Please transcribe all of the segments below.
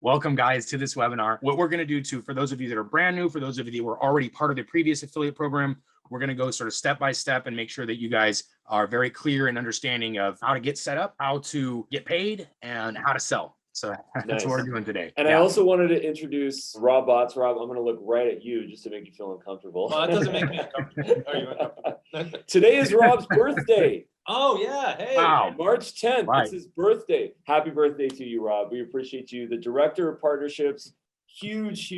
Welcome, guys, to this webinar. What we're going to do for those of you that are brand new, for those of you that were already part of the previous affiliate program, we're going to go sort of step by step and make sure that you guys are very clear and understanding of how to get set up, how to get paid, and how to sell. So that's what we're doing today. And I also wanted to introduce Rob Botts. Rob, I'm going to look right at you just to make you feel uncomfortable. Well, that doesn't make me uncomfortable. Are you uncomfortable? Today is Rob's birthday. Oh, yeah. Hey. Wow. March 10th. Right. It's his birthday. Happy birthday to you, Rob. We appreciate you. The Director of Partnerships, huge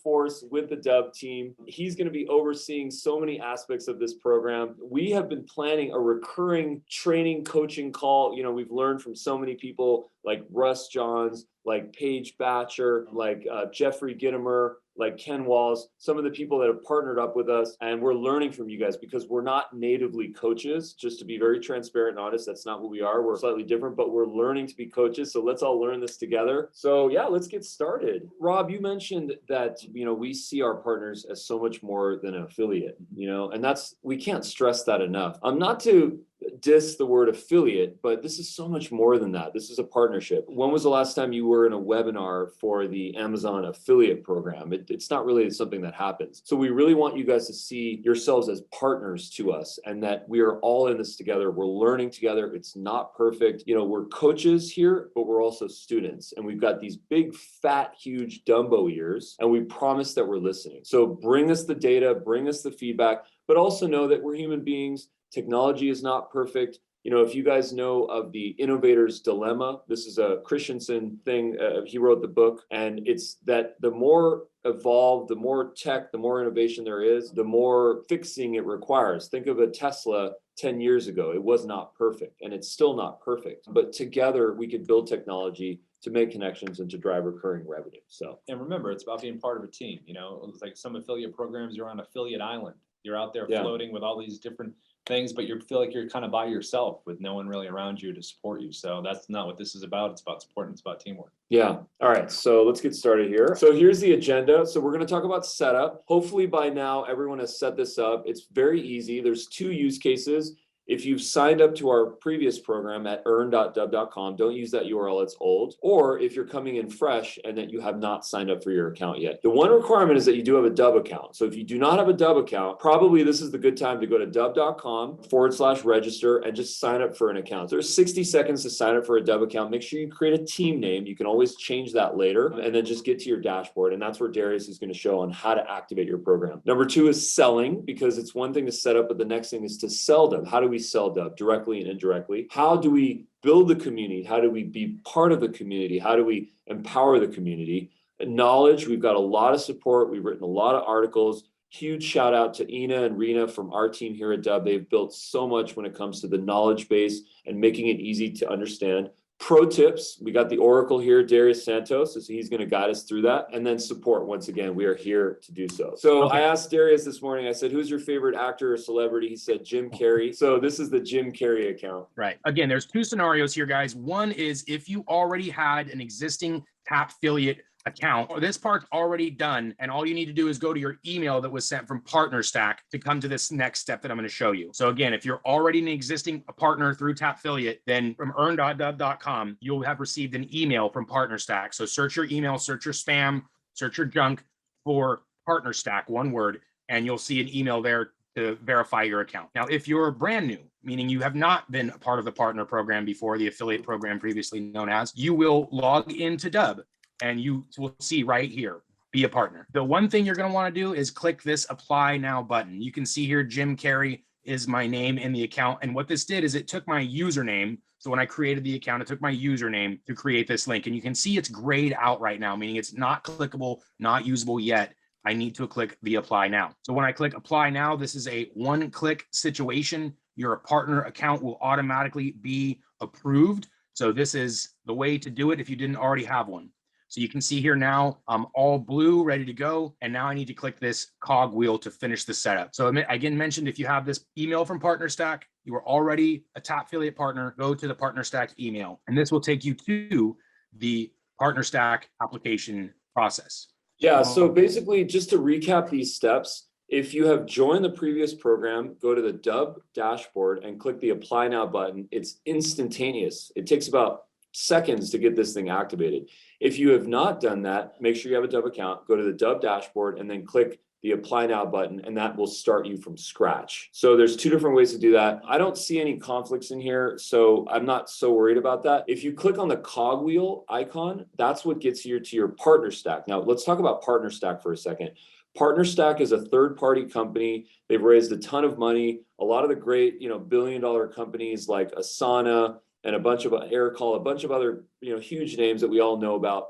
force with the Dubb team. He's going to be overseeing so many aspects of this program. We have been planning a recurring training coaching call. You know, we've learned from so many people like Russ Johns, like Paige Batcher, like Jeffrey Gitmer, like Ken Walls, some of the people that have partnered up with us, and we're learning from you guys because we're not natively coaches. Just to be very transparent and honest, that's not what we are. We're slightly different, but we're learning to be coaches. So let's all learn this together. So yeah, let's get started. Rob, you mentioned that, you know, we see our partners as so much more than an affiliate, you know, and we can't stress that enough. I'm not to diss the word affiliate, but this is so much more than that. This is a partnership. When was the last time you were in a webinar for the Amazon affiliate program? It's not really something that happens. So we really want you guys to see yourselves as partners to us and that we are all in this together. We're learning together. It's not perfect. You know, we're coaches here, but we're also students. And we've got these big, fat, huge Dumbo ears, and we promise that we're listening. So bring us the data, bring us the feedback, but also know that we're human beings. Technology is not perfect. You know, if you guys know of the innovator's dilemma, this is a Christensen thing. He wrote the book, and it's that the more evolved, the more tech, the more innovation there is, the more fixing it requires. Think of a Tesla 10 years ago. It was not perfect, and it's still not perfect. But together, we could build technology to make connections and to drive recurring revenue. So, and remember, it's about being part of a team. You know, it's like some affiliate programs, you're on affiliate island. You're out there floating with all these different things, but you feel like you're kind of by yourself with no one really around you to support you. So that's not what this is about. It's about support and it's about teamwork. Yeah. All right. So let's get started here. So here's the agenda. So we're going to talk about setup. Hopefully by now, everyone has set this up. It's very easy. There's two use cases. If you've signed up to our previous program at earn.dubb.com, don't use that URL, it's old. Or if you're coming in fresh and that you have not signed up for your account yet. The one requirement is that you do have a Dubb account. So if you do not have a Dubb account, probably this is the good time to go to dubb.com/register and just sign up for an account. There's 60 seconds to sign up for a Dubb account. Make sure you create a team name. You can always change that later and then just get to your dashboard. And that's where Darius is going to show on how to activate your program. Number two is selling, because it's one thing to set up, but the next thing is to sell Dubb. How do we sell Dubb directly and indirectly? How do we build the community? How do we be part of the community? How do we empower the community? And knowledge, we've got a lot of support. We've written a lot of articles. Huge shout out to Ina and Rena from our team here at Dubb. They've built so much when it comes to the knowledge base and making it easy to understand. Pro tips, we got the Oracle here, Darius Santos, so he's going to guide us through that. And then support, once again, we are here to do so. So I asked Darius this morning, I said, who's your favorite actor or celebrity? He said, Jim Carrey. So this is the Jim Carrey account. Right. Again, there's two scenarios here, guys. One is if you already had an existing TapFiliate account, or this part's already done, and all you need to do is go to your email that was sent from PartnerStack to come to this next step that I'm going to show you. So again, if you're already an existing partner through TapFiliate, then from earn.dubb.com, you'll have received an email from PartnerStack. So search your email, search your spam, search your junk for PartnerStack, one word, and you'll see an email there to verify your account. Now, if you're brand new, meaning you have not been a part of the partner program before, the affiliate program previously known as, you will log into Dubb. And you will see right here, be a partner. The one thing you're going to want to do is click this apply now button. You can see here, Jim Carrey is my name in the account. And what this did is it took my username. So when I created the account, it took my username to create this link. And you can see it's grayed out right now, meaning it's not clickable, not usable yet. I need to click the apply now. So when I click apply now, this is a one-click situation. Your partner account will automatically be approved. So this is the way to do it if you didn't already have one. So you can see here now, I'm all blue, ready to go. And now I need to click this cog wheel to finish the setup. So I again mentioned, if you have this email from PartnerStack, you are already a TapFiliate partner, go to the PartnerStack email. And this will take you to the PartnerStack application process. Yeah, so basically, just to recap these steps, if you have joined the previous program, go to the Dubb dashboard and click the apply now button. It's instantaneous. It takes about seconds to get this thing activated. If you have not done that, make sure you have a Dubb account, go to the Dubb dashboard and then click the apply now button, and that will start you from scratch. So there's two different ways to do that. I don't see any conflicts in here, so I'm not so worried about that. If you click on the cogwheel icon, that's what gets you to your partner stack. Now let's talk about partner stack for a second. Partner Stack is a third-party company. They've raised a ton of money. A lot of the great, billion-dollar companies like Asana and a bunch of Aircall, a bunch of other, huge names that we all know about.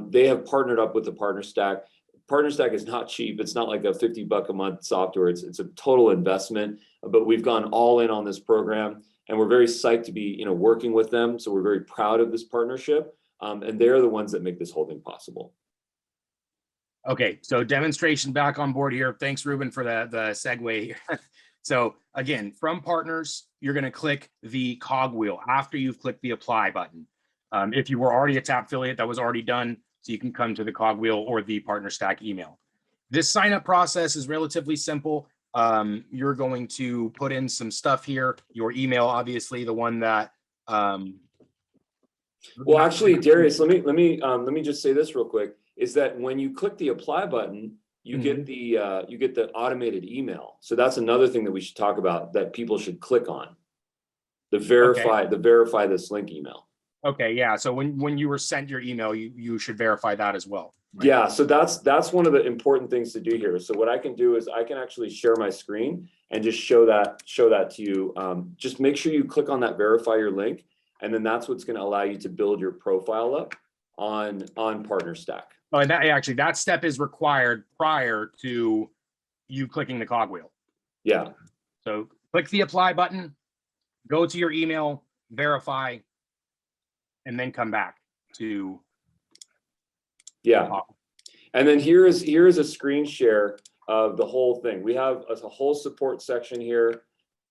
They have partnered up with the Partner Stack. Partner Stack is not cheap. It's not like a $50 a month software. It's a total investment, but we've gone all in on this program and we're very psyched to be, working with them. So we're very proud of this partnership. And they're the ones that make this whole thing possible. Okay, so demonstration back on board here. Thanks, Ruben, for the segue. So again, from partners, you're going to click the cogwheel after you've clicked the apply button. If you were already a Tap affiliate, that was already done. So you can come to the cogwheel or the Partner Stack email. This sign up process is relatively simple. You're going to put in some stuff here. Your email, obviously, the one that. Well, actually, Darius, let me just say this real quick. Is that when you click the apply button, you get the automated email. So that's another thing that we should talk about that people should click on. The verify this link email. Okay, yeah. So when you were sent your email, you should verify that as well. Right? Yeah, so that's one of the important things to do here. So what I can do is I can actually share my screen and just show that to you. Just make sure you click on that verify your link, and then that's what's going to allow you to build your profile up on Partner Stack. Oh, and that step is required prior to you clicking the cogwheel. Yeah. So click the apply button, go to your email, verify, and then come back to. Yeah. And then here is a screen share of the whole thing. We have a whole support section here.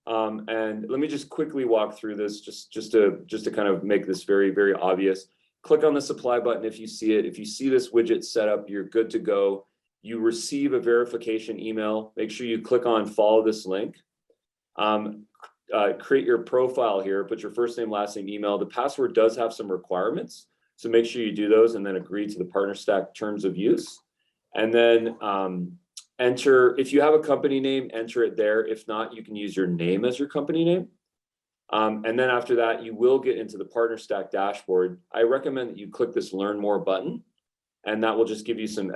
And let me just quickly walk through this just to kind of make this very, very obvious. Click on the supply button if you see it. If you see this widget set up, you're good to go. You receive a verification email. Make sure you click on follow this link. Create your profile here, put your first name, last name, email. The password does have some requirements, so make sure you do those and then agree to the Partner Stack terms of use. And then enter, if you have a company name, enter it there. If not, you can use your name as your company name. And then after that, you will get into the Partner Stack dashboard. I recommend that you click this Learn More button, and that will just give you some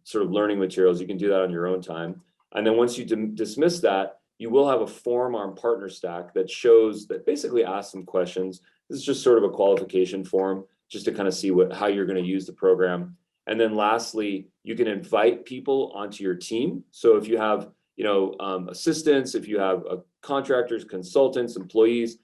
sort of learning materials. You can do that on your own time. And then once you dismiss that, you will have a form on Partner Stack that shows, that basically asks some questions. This is just sort of a qualification form, just to kind of see how you're going to use the program. And then lastly, you can invite people onto your team. So if you have, assistants, if you have contractors, consultants, employees,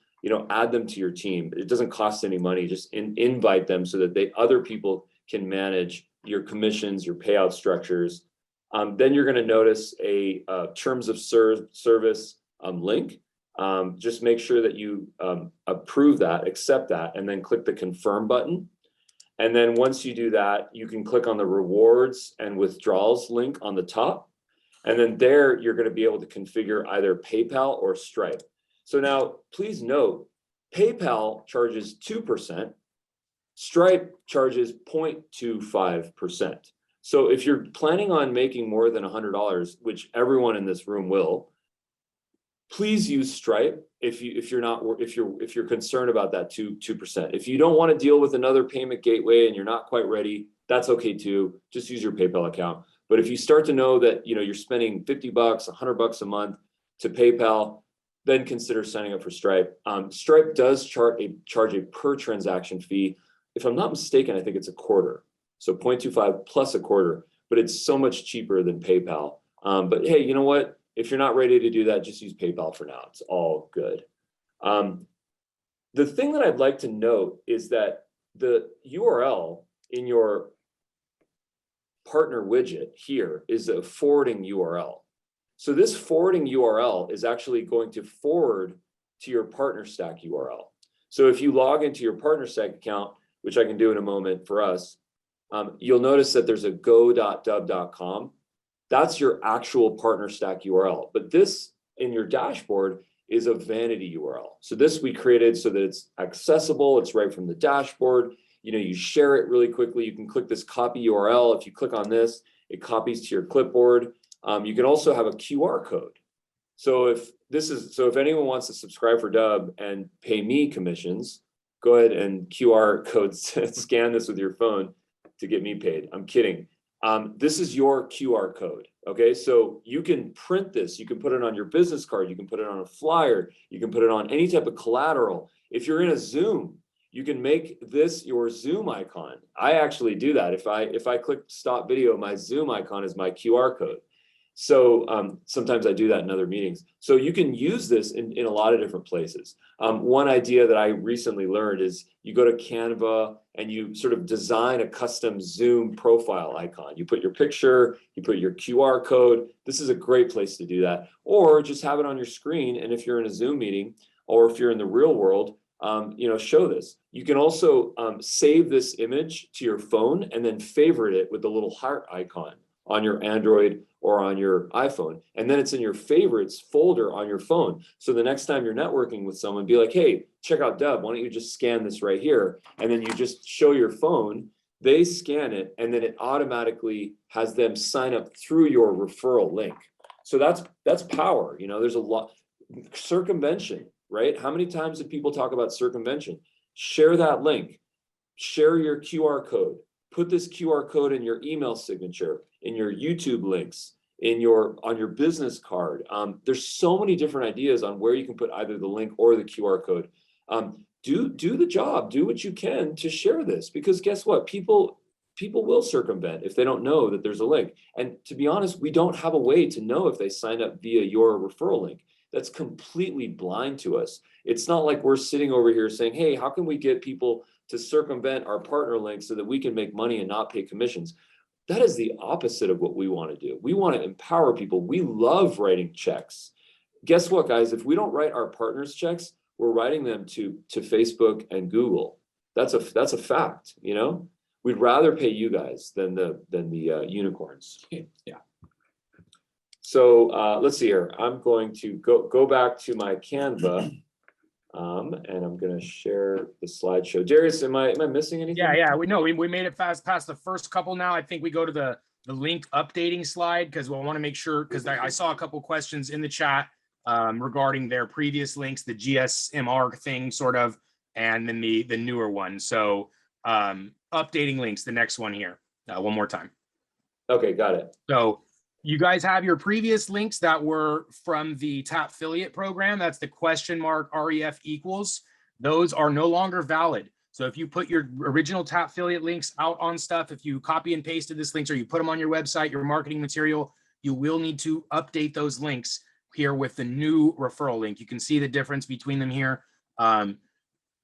add them to your team. It doesn't cost any money. Just invite them so that other people can manage your commissions, your payout structures. Then you're going to notice a terms of service link. Just make sure that you approve that, accept that, and then click the confirm button. And then once you do that, you can click on the rewards and withdrawals link on the top. And then there, you're going to be able to configure either PayPal or Stripe. So now, please note, PayPal charges 2%, Stripe charges 0.25%. So if you're planning on making more than $100, which everyone in this room will, please use Stripe if you're concerned about that 2%. If you don't want to deal with another payment gateway and you're not quite ready, that's okay too. Just use your PayPal account. But if you start to know that you're spending $50, $100 a month to PayPal, then consider signing up for Stripe. Stripe does charge a per transaction fee. If I'm not mistaken, I think it's a quarter. So 0.25 plus a quarter, but it's so much cheaper than PayPal. But hey, you know what? If you're not ready to do that, just use PayPal for now. It's all good. The thing that I'd like to note is that the URL in your partner widget here is a forwarding URL. So this forwarding URL is actually going to forward to your Partner Stack URL. So if you log into your Partner Stack account, which I can do in a moment for us, you'll notice that there's a go.dubb.com. That's your actual Partner Stack URL. But this in your dashboard is a vanity URL. So this we created so that it's accessible. It's right from the dashboard. You know, you share it really quickly. You can click this copy URL. If you click on this, it copies to your clipboard. You can also have a QR code. So if anyone wants to subscribe for Dubb and pay me commissions, go ahead and QR code scan this with your phone to get me paid. I'm kidding. This is your QR code. Okay, so you can print this. You can put it on your business card. You can put it on a flyer. You can put it on any type of collateral. If you're in a Zoom, you can make this your Zoom icon. I actually do that. If I click stop video, my Zoom icon is my QR code. So sometimes I do that in other meetings. So you can use this in a lot of different places. One idea that I recently learned is you go to Canva and you sort of design a custom Zoom profile icon. You put your picture, you put your QR code. This is a great place to do that. Or just have it on your screen. And if you're in a Zoom meeting or if you're in the real world, show this. You can also save this image to your phone and then favorite it with the little heart icon on your Android or on your iPhone. And then it's in your favorites folder on your phone. So the next time you're networking with someone, be like, hey, check out Dubb. Why don't you just scan this right here? And then you just show your phone, they scan it, and then it automatically has them sign up through your referral link. So that's power. There's a lot. Circumvention, right? How many times did people talk about circumvention? Share that link, share your QR code, put this QR code in your email signature, in your YouTube links, on your business card. There's so many different ideas on where you can put either the link or the QR code. Do the job, do what you can to share this, because guess what? People will circumvent if they don't know that there's a link. And to be honest, we don't have a way to know if they signed up via your referral link. That's completely blind to us. It's not like we're sitting over here saying, hey, how can we get people to circumvent our partner link so that we can make money and not pay commissions? That is the opposite of what we want to do. We want to empower people. We love writing checks. Guess what, guys? If we don't write our partners checks, we're writing them to Facebook and Google. That's a fact. We'd rather pay you guys than the unicorns. Yeah. So let's see here. I'm going to go back to my Canva, and I'm going to share the slideshow. Darius, am I missing anything? Yeah. We made it past the first couple now. I think we go to the link updating slide because we'll want to make sure, because I saw a couple questions in the chat regarding their previous links, the GSMR thing sort of, and then the newer one. So updating links, the next one here, one more time. Okay, got it. So you guys have your previous links that were from the Tap Affiliate program. That's the !ref equals. Those are no longer valid. So if you put your original Tap Affiliate links out on stuff, if you copy and pasted this links or you put them on your website, your marketing material, you will need to update those links here with the new referral link. You can see the difference between them here.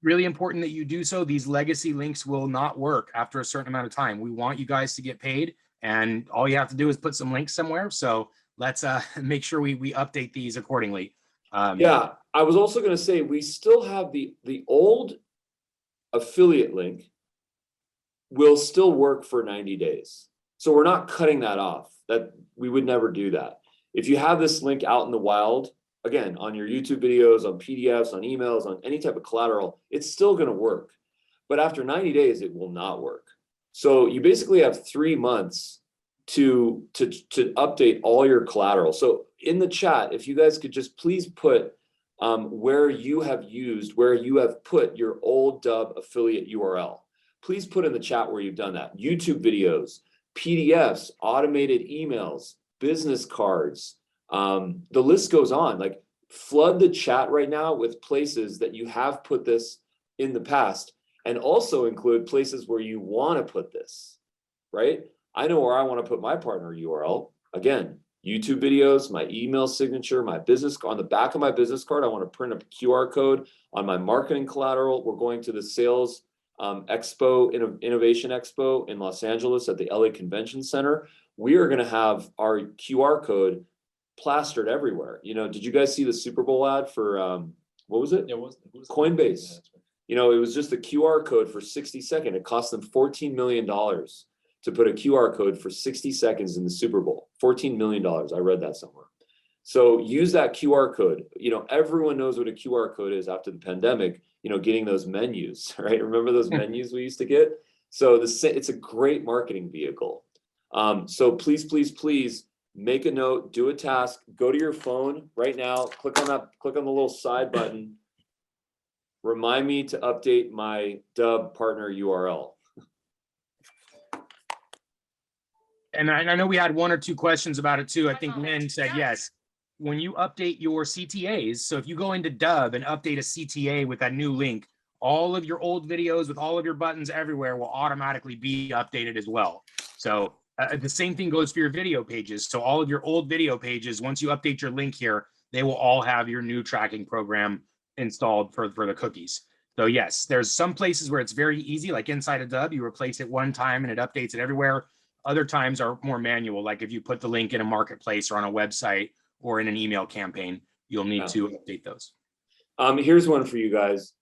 Really important that you do so. These legacy links will not work after a certain amount of time. We want you guys to get paid, and all you have to do is put some links somewhere. So let's make sure we update these accordingly. Yeah, I was also going to say, we still have the old affiliate link will still work for 90 days. So we're not cutting that off. That we would never do that. If you have this link out in the wild, again, on your YouTube videos, on PDFs, on emails, on any type of collateral, it's still going to work. But after 90 days, it will not work. So you basically have 3 months to update all your collateral. So in the chat, if you guys could just please put where you have put your old Dubb affiliate URL. Please put in the chat where you've done that. YouTube videos, PDFs, automated emails, business cards. The list goes on. Like, flood the chat right now with places that you have put this in the past, and also include places where you want to put this, right? I know where I want to put my partner URL. Again, YouTube videos, my email signature, my business, on the back of my business card, I want to print a QR code. On my marketing collateral, we're going to the sales expo, innovation expo in Los Angeles at the LA Convention Center. We are going to have our QR code plastered everywhere. Did you guys see the Super Bowl ad for what was it? Yeah, what was Coinbase. Yeah, It was just a QR code for 60 seconds. It cost them $14 million to put a QR code for 60 seconds in the Super Bowl. $14 million. I read that somewhere. So use that QR code. You know, everyone knows what a QR code is after the pandemic, you know, getting those menus, right? Remember those menus we used to get? So it's a great marketing vehicle. So please, please, please make a note, do a task, go to your phone right now, click on the little side button. Remind me to update my Dub partner URL. And I know we had one or two questions about it too. I think Lynn said yes. When you update your CTAs, so if you go into Dub and update a CTA with that new link, all of your old videos with all of your buttons everywhere will automatically be updated as well. So the same thing goes for your video pages. So all of your old video pages, once you update your link here, they will all have your new tracking program installed for the cookies. So yes, there's some places where it's very easy, like inside of Dub, you replace it one time and it updates it everywhere. Other times are more manual, like if you put the link in a marketplace or on a website or in an email campaign, you'll need to update those. Here's one for you guys.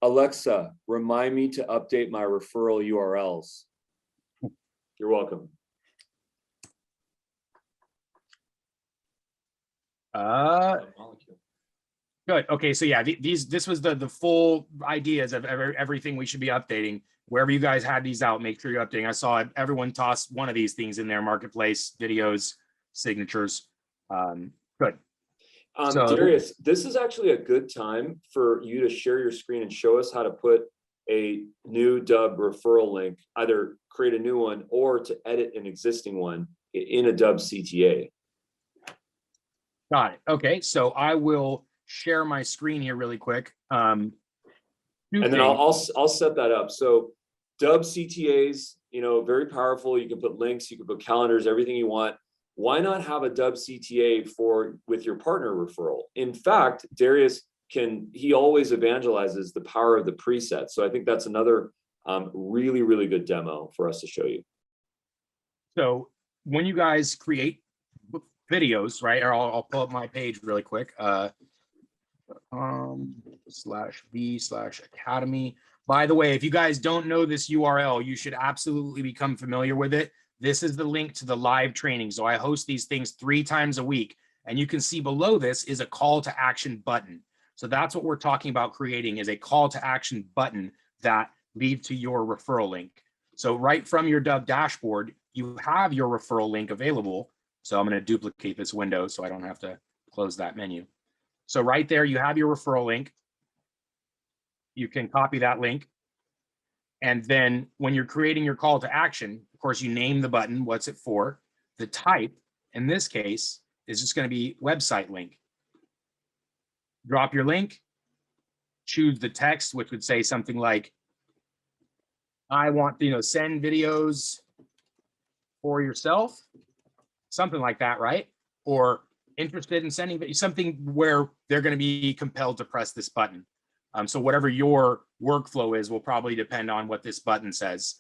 Alexa, remind me to update my referral URLs. You're welcome. Good. Okay, so yeah, this was the full ideas of everything we should be updating. Wherever you guys had these out, make sure you're updating. I saw everyone toss one of these things in there: marketplace, videos, signatures. Good. So, Darius, this is actually a good time for you to share your screen and show us how to put a new Dub referral link, either create a new one or to edit an existing one in a Dub CTA. Got it. Okay, so I will share my screen here really quick. And then I'll set that up. So Dub CTAs, you know, very powerful. You can put links, you can put calendars, everything you want. Why not have a Dub CTA with your partner referral? In fact, Darius he always evangelizes the power of the preset. So I think that's another really, really good demo for us to show you. So when you guys create videos, right? Or I'll pull up my page really quick. /v/academy. By the way, if you guys don't know this URL, you should absolutely become familiar with it. This is the link to the live training. So I host these things 3 times a week. And you can see below this is a call to action button. So that's what we're talking about creating, is a call to action button that leads to your referral link. So right from your Dub dashboard, you have your referral link available. So I'm going to duplicate this window so I don't have to close that menu. So right there, you have your referral link. You can copy that link. And then when you're creating your call to action, of course, you name the button, what's it for? The type, in this case, is just going to be website link. Drop your link, choose the text, which would say something like, I want to, send videos for yourself, something like that, right? Or interested in sending something where they're going to be compelled to press this button. So whatever your workflow is will probably depend on what this button says.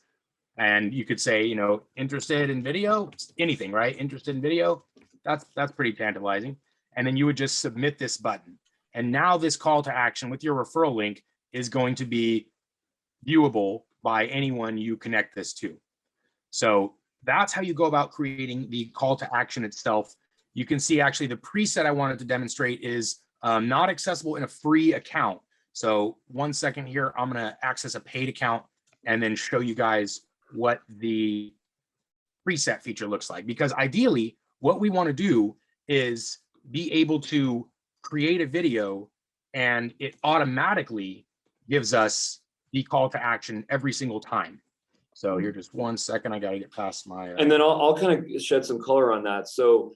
And you could say, interested in video, anything, right? Interested in video. That's pretty tantalizing. And then you would just submit this button. And now this call to action with your referral link is going to be viewable by anyone you connect this to. So that's how you go about creating the call to action itself. You can see actually the preset I wanted to demonstrate is not accessible in a free account. So 1 second here, I'm going to access a paid account and then show you guys what the preset feature looks like. Because ideally, what we want to do is be able to create a video and it automatically gives us the call to action every single time. So here, just 1 second, I got to get past my. And then I'll kind of shed some color on that. So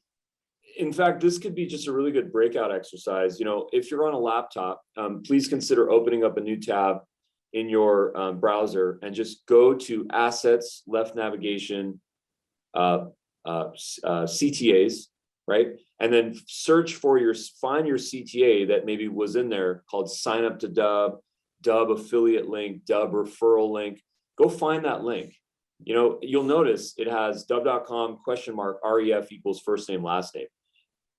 in fact, this could be just a really good breakout exercise. If you're on a laptop, please consider opening up a new tab in your browser and just go to Assets, left navigation, CTAs, right? And then search for find your CTA that maybe was in there called Sign Up to Dub, Dub Affiliate Link, Dub Referral Link. Go find that link. You'll notice it has dub.com !ref equals first name, last name.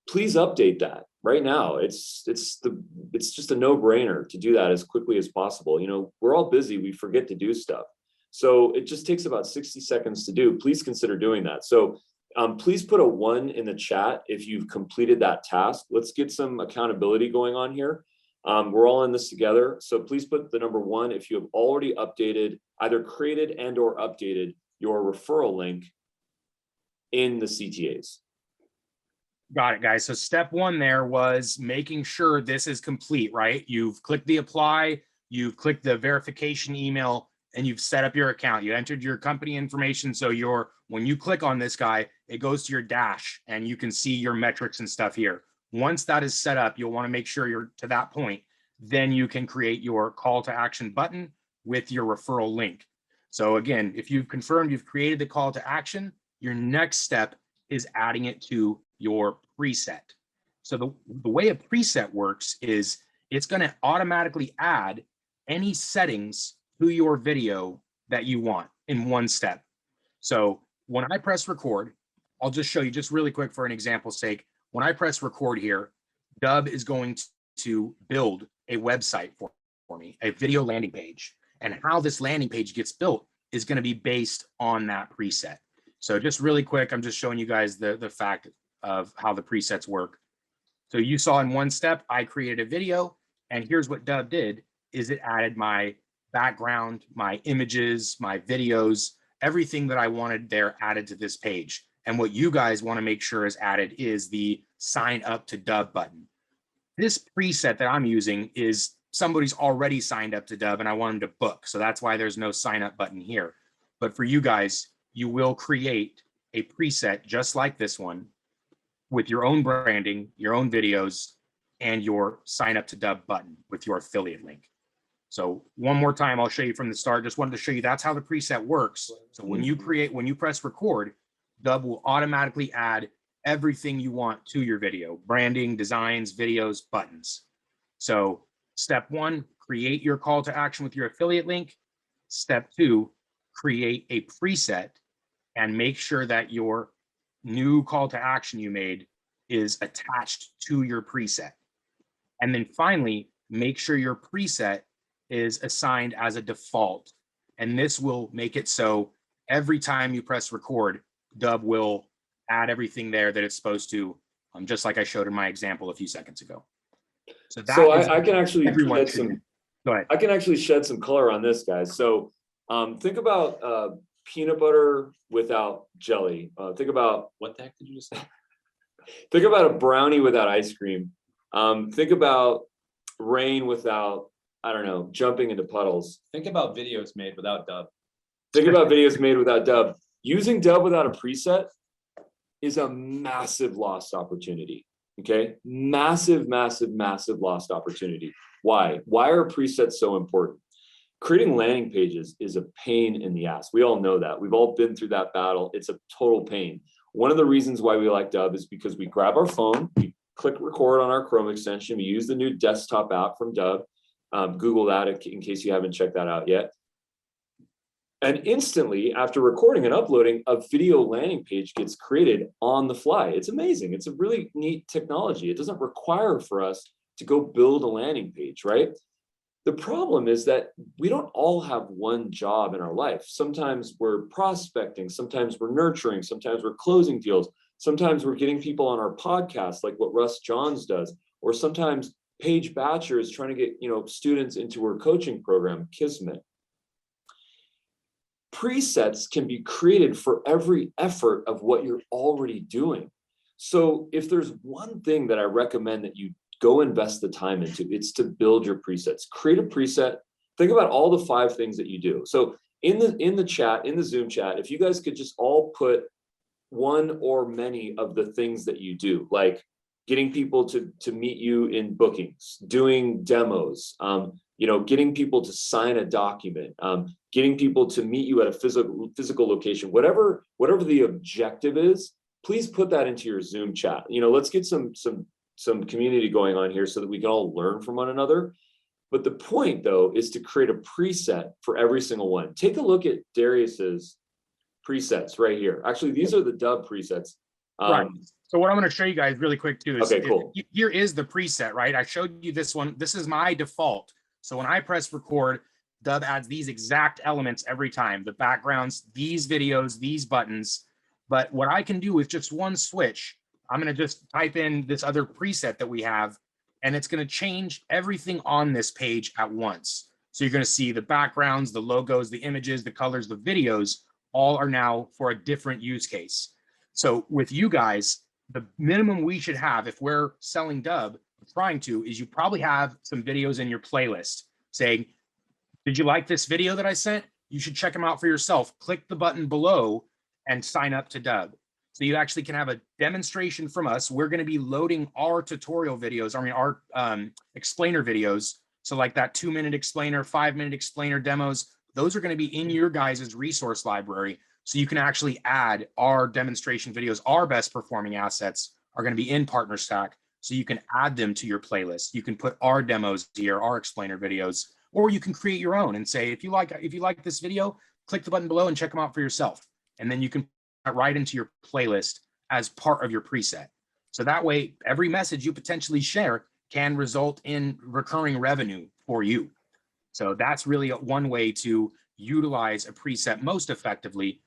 Please update that right now. It's just a no-brainer to do that as quickly as possible. We're all busy. We forget to do stuff. So it just takes about 60 seconds to do. Please consider doing that. So Please put a 1 in the chat if you've completed that task. Let's get some accountability going on here. We're all in this together. So please put the number 1 if you have already updated, either created and or updated your referral link in the CTAs. Got it, guys. So step 1 there was making sure this is complete, right? You've clicked the apply, you've clicked the verification email, and you've set up your account. You entered your company information. So when you click on this guy, it goes to your dash and you can see your metrics and stuff here. Once that is set up, you'll want to make sure you're to that point. Then you can create your call to action button with your referral link. So again, if you've confirmed you've created the call to action, your next step is adding it to your preset. So the way a preset works is it's going to automatically add any settings to your video that you want in one step. So when I press record, I'll just show you just really quick for an example's sake. When I press record here, Dubb is going to build a website for me, a video landing page. And how this landing page gets built is going to be based on that preset. So just really quick, I'm just showing you guys the fact of how the presets work. So you saw in one step, I created a video, and here's what Dubb did, is it added my background, my images, my videos, everything that I wanted there added to this page. And what you guys want to make sure is added is the sign up to Dubb button. This preset that I'm using is somebody's already signed up to Dubb and I want them to book. So that's why there's no sign up button here. But for you guys, you will create a preset just like this one with your own branding, your own videos, and your sign up to Dubb button with your affiliate link. So one more time, I'll show you from the start. Just wanted to show you that's how the preset works. So when you press record, Dubb will automatically add everything you want to your video: branding, designs, videos, buttons. So step 1, create your call to action with your affiliate link. Step 2, create a preset and make sure that your new call to action you made is attached to your preset. And then finally, make sure your preset is assigned as a default. And this will make it so every time you press record, Dubb will add everything there that it's supposed to, just like I showed in my example a few seconds ago. So I can actually shed some, go ahead. I can actually shed some color on this, guys. So think about peanut butter without jelly. Think about, What the heck did you just say? think about a brownie without ice cream. Think about rain without, I don't know, jumping into puddles. Think about videos made without Dubb. Think about videos made without Dubb. Using Dubb without a preset is a massive lost opportunity. Okay, massive, massive, massive lost opportunity. Why? Why are presets so important? Creating landing pages is a pain in the ass. We all know that. We've all been through that battle. It's a total pain. One of the reasons why we like Dubb is because we grab our phone, we click record on our Chrome extension, we use the new desktop app from Dubb. Google that in case you haven't checked that out yet. And instantly, after recording and uploading, a video landing page gets created on the fly. It's amazing. It's a really neat technology. It doesn't require for us to go build a landing page, right? The problem is that we don't all have one job in our life. Sometimes we're prospecting, sometimes we're nurturing, sometimes we're closing deals, sometimes we're getting people on our podcast, like what Russ Johns does, or sometimes Paige Batcher is trying to get students into her coaching program, Kismet. Presets can be created for every effort of what you're already doing. So if there's one thing that I recommend that you go invest the time into, it's to build your presets. Create a preset. Think about all the 5 things that you do. So in the chat, in the Zoom chat, if you guys could just all put one or many of the things that you do, like getting people to meet you in bookings, doing demos, getting people to sign a document, getting people to meet you at a physical location, whatever the objective is, please put that into your Zoom chat. Let's get some community going on here so that we can all learn from one another. But the point, though, is to create a preset for every single one. Take a look at Darius's presets right here. Actually, these are the Dubb presets. Right. So what I'm going to show you guys really quick too is, okay, cool. Here is the preset, right? I showed you this one. This is my default. So when I press record, Dubb adds these exact elements every time: the backgrounds, these videos, these buttons. But what I can do with just one switch, I'm going to just type in this other preset that we have, and it's going to change everything on this page at once. So you're going to see the backgrounds, the logos, the images, the colors, the videos, all are now for a different use case. So with you guys, the minimum we should have if we're selling Dubb, trying to, is you probably have some videos in your playlist saying, did you like this video that I sent? You should check them out for yourself. Click the button below and sign up to Dubb. So you actually can have a demonstration from us. We're going to be loading our tutorial videos, I mean, our explainer videos. So like that 2-minute explainer, 5-minute explainer demos, those are going to be in your guys' resource library. So you can actually add our demonstration videos. Our best performing assets are going to be in PartnerStack. So you can add them to your playlist. You can put our demos here, our explainer videos, or you can create your own and say, if you like this video, click the button below and check them out for yourself. And then you can put that right into your playlist as part of your preset. So that way, every message you potentially share can result in recurring revenue for you. So that's really one way to utilize a preset most effectively,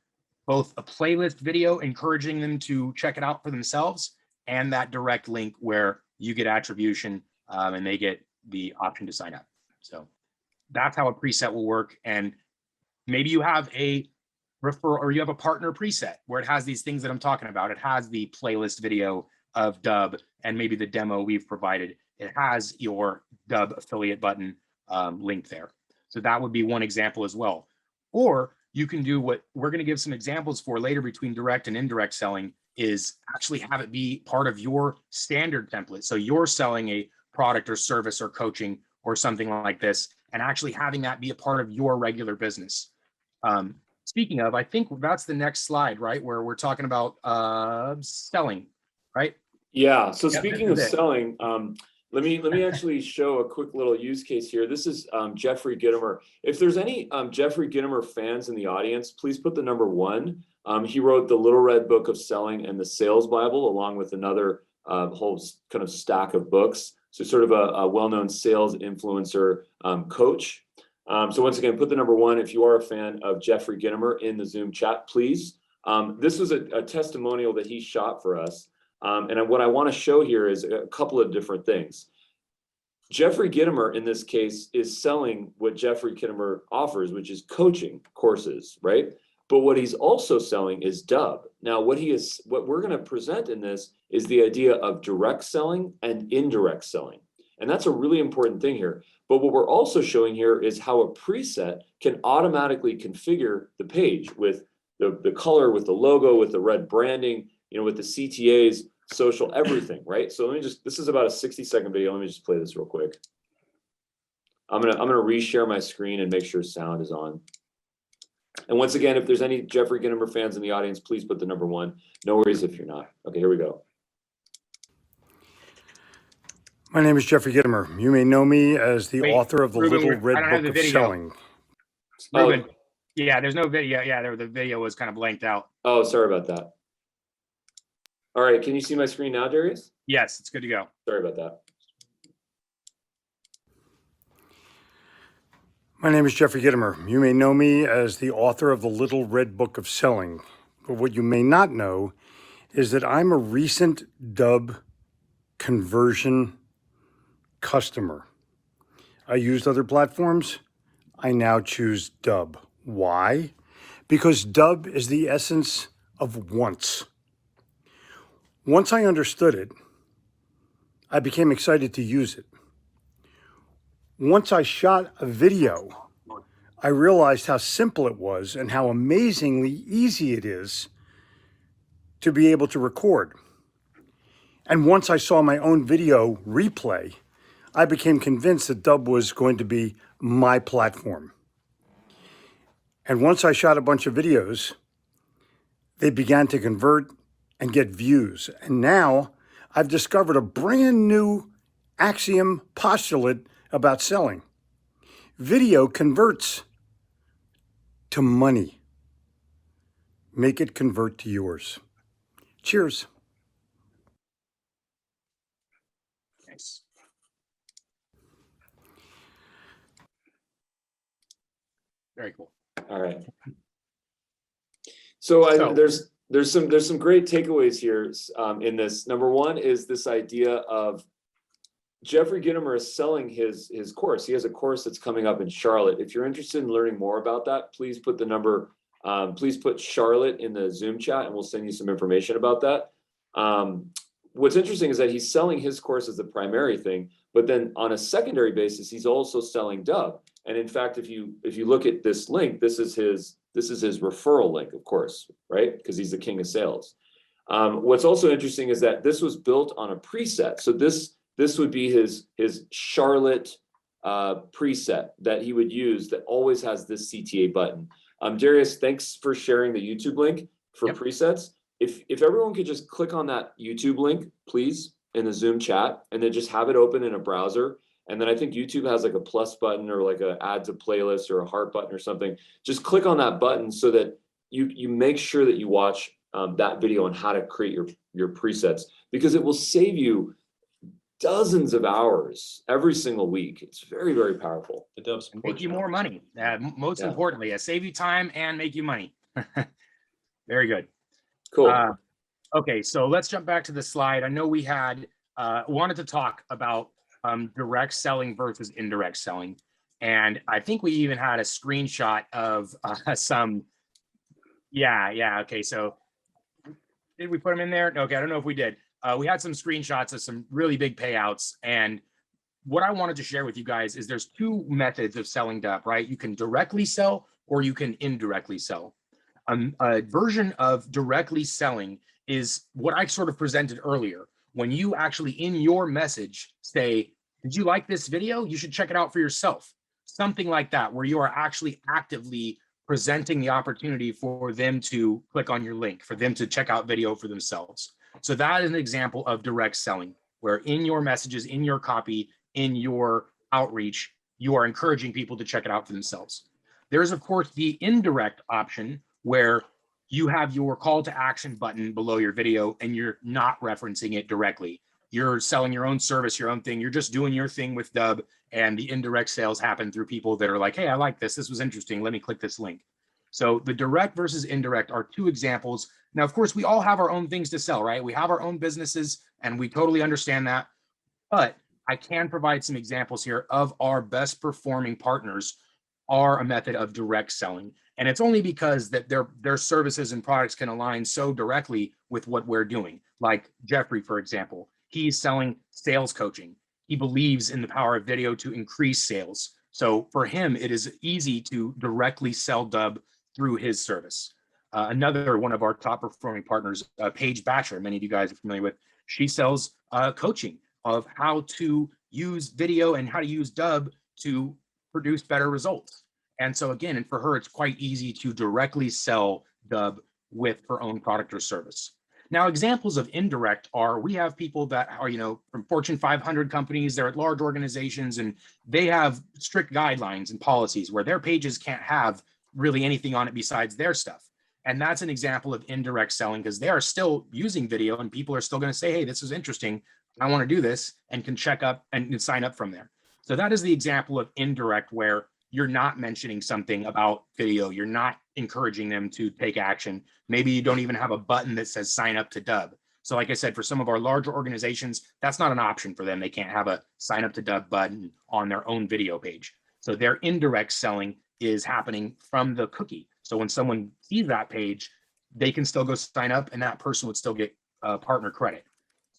both a playlist video encouraging them to check it out for themselves, and that direct link where you get attribution and they get the option to sign up. So that's how a preset will work. And maybe you have a referral or you have a partner preset where it has these things that I'm talking about. It has the playlist video of Dubb and maybe the demo we've provided. It has your Dubb affiliate button link there. So that would be one example as well. Or you can do what we're going to give some examples for later between direct and indirect selling, is actually have it be part of your standard template. So you're selling a product or service or coaching or something like this, and actually having that be a part of your regular business. Speaking of, I think that's the next slide, right? Where we're talking about selling, right? Yeah. So Yeah, speaking this of is it. selling, let me actually show a quick little use case here. This is Jeffrey Gitmer. If there's any Jeffrey Gitmer fans in the audience, please put the number 1. He wrote the Little Red Book of Selling and the Sales Bible, along with another whole kind of stack of books. So sort of a well-known sales influencer coach. So once again, put the number 1 if you are a fan of Jeffrey Gitmer in the Zoom chat, please. This was a testimonial that he shot for us. And what I want to show here is a couple of different things. Jeffrey Gitmer, in this case, is selling what Jeffrey Gitmer offers, which is coaching courses, right? But what he's also selling is Dubb. Now, what we're going to present in this is the idea of direct selling and indirect selling. And that's a really important thing here. But what we're also showing here is how a preset can automatically configure the page with the color, with the logo, with the red branding, with the CTAs, social, everything, right? So this is about a 60-second video. Let me just play this real quick. I'm gonna reshare my screen and make sure sound is on. And once again, if there's any Jeffrey Gitmer fans in the audience, please put the number 1. No worries if you're not. Okay, here we go. My name is Jeffrey Gitmer. You may know me as the author of the Ruben, Little Red I don't have Book the of video. Selling. Ruben, yeah, there's no video. Yeah, the video was kind of blanked out. Oh, sorry about that. All right, can you see my screen now, Darius? Yes, it's good to go. Sorry about that. My name is Jeffrey Gitmer. You may know me as the author of the Little Red Book of Selling. But what you may not know is that I'm a recent Dubb conversion customer. I used other platforms. I now choose Dubb. Why? Because Dubb is the essence of once. Once I understood it, I became excited to use it. Once I shot a video, I realized how simple it was and how amazingly easy it is to be able to record. And once I saw my own video replay, I became convinced that Dubb was going to be my platform. And once I shot a bunch of videos, they began to convert and get views. And now I've discovered a brand new axiom postulate about selling. Video converts to money. Make it convert to yours. Cheers. Nice. Very cool. All right. So there's there's some great takeaways here in this. Number one is this idea of Jeffrey Gitmer is selling his course. He has a course that's coming up in Charlotte. If you're interested in learning more about that, please put the number, please put Charlotte in the Zoom chat and we'll send you some information about that. What's interesting is that he's selling his course as the primary thing, but then on a secondary basis, he's also selling Dubb. And in fact, if you look at this link, this is his referral link, of course, right? Because he's the king of sales. What's also interesting is that this was built on a preset. So this would be his Charlotte preset that he would use that always has this CTA button. Darius, thanks for sharing the YouTube link for presets. If everyone could just click on that YouTube link, please, in the Zoom chat, and then just have it open in a browser. And then I think YouTube has like a plus button or like a add to playlist or a heart button or something. Just click on that button so that you make sure that you watch that video on how to create your presets, because it will save you dozens of hours every single week. It's very, very powerful. The Dubb And make you more money. Most importantly, save you time and make you money. Very good. Cool. Okay, so let's jump back to the slide. I know we had wanted to talk about direct selling versus indirect selling. And I think we even had a screenshot of some, okay, so did we put them in there? Okay, I don't know if we did. We had some screenshots of some really big payouts. And what I wanted to share with you guys is there's two methods of selling Dubb, right? You can directly sell or you can indirectly sell. A version of directly selling is what I sort of presented earlier. When you actually in your message say, did you like this video? You should check it out for yourself. Something like that, where you are actually actively presenting the opportunity for them to click on your link, for them to check out video for themselves. So that is an example of direct selling, where in your messages, in your copy, in your outreach, you are encouraging people to check it out for themselves. There's, of course, the indirect option where you have your call to action button below your video and you're not referencing it directly. You're selling your own service, your own thing. You're just doing your thing with Dubb, and the indirect sales happen through people that are like, hey, I like this. This was interesting. Let me click this link. So the direct versus indirect are two examples. Now, of course, we all have our own things to sell, right? We have our own businesses and we totally understand that. But I can provide some examples here of our best performing partners are a method of direct selling. And it's only because that their services and products can align so directly with what we're doing. Like Jeffrey, for example, he's selling sales coaching. He believes in the power of video to increase sales. So for him, it is easy to directly sell Dubb through his service. Another one of our top performing partners, Paige Batcher, many of you guys are familiar with, she sells coaching of how to use video and how to use Dubb to produce better results. And so again, and for her, it's quite easy to directly sell Dubb with her own product or service. Now, examples of indirect are, we have people that are, from Fortune 500 companies, they're at large organizations, and they have strict guidelines and policies where their pages can't have really anything on it besides their stuff. And that's an example of indirect selling, because they are still using video and people are still going to say, hey, this is interesting. I want to do this, and can check up and sign up from there. So that is the example of indirect, where you're not mentioning something about video. You're not encouraging them to take action. Maybe you don't even have a button that says sign up to Dubb. So like I said, for some of our larger organizations, that's not an option for them. They can't have a sign up to Dubb button on their own video page. So their indirect selling is happening from the cookie. So when someone sees that page, they can still go sign up and that person would still get partner credit.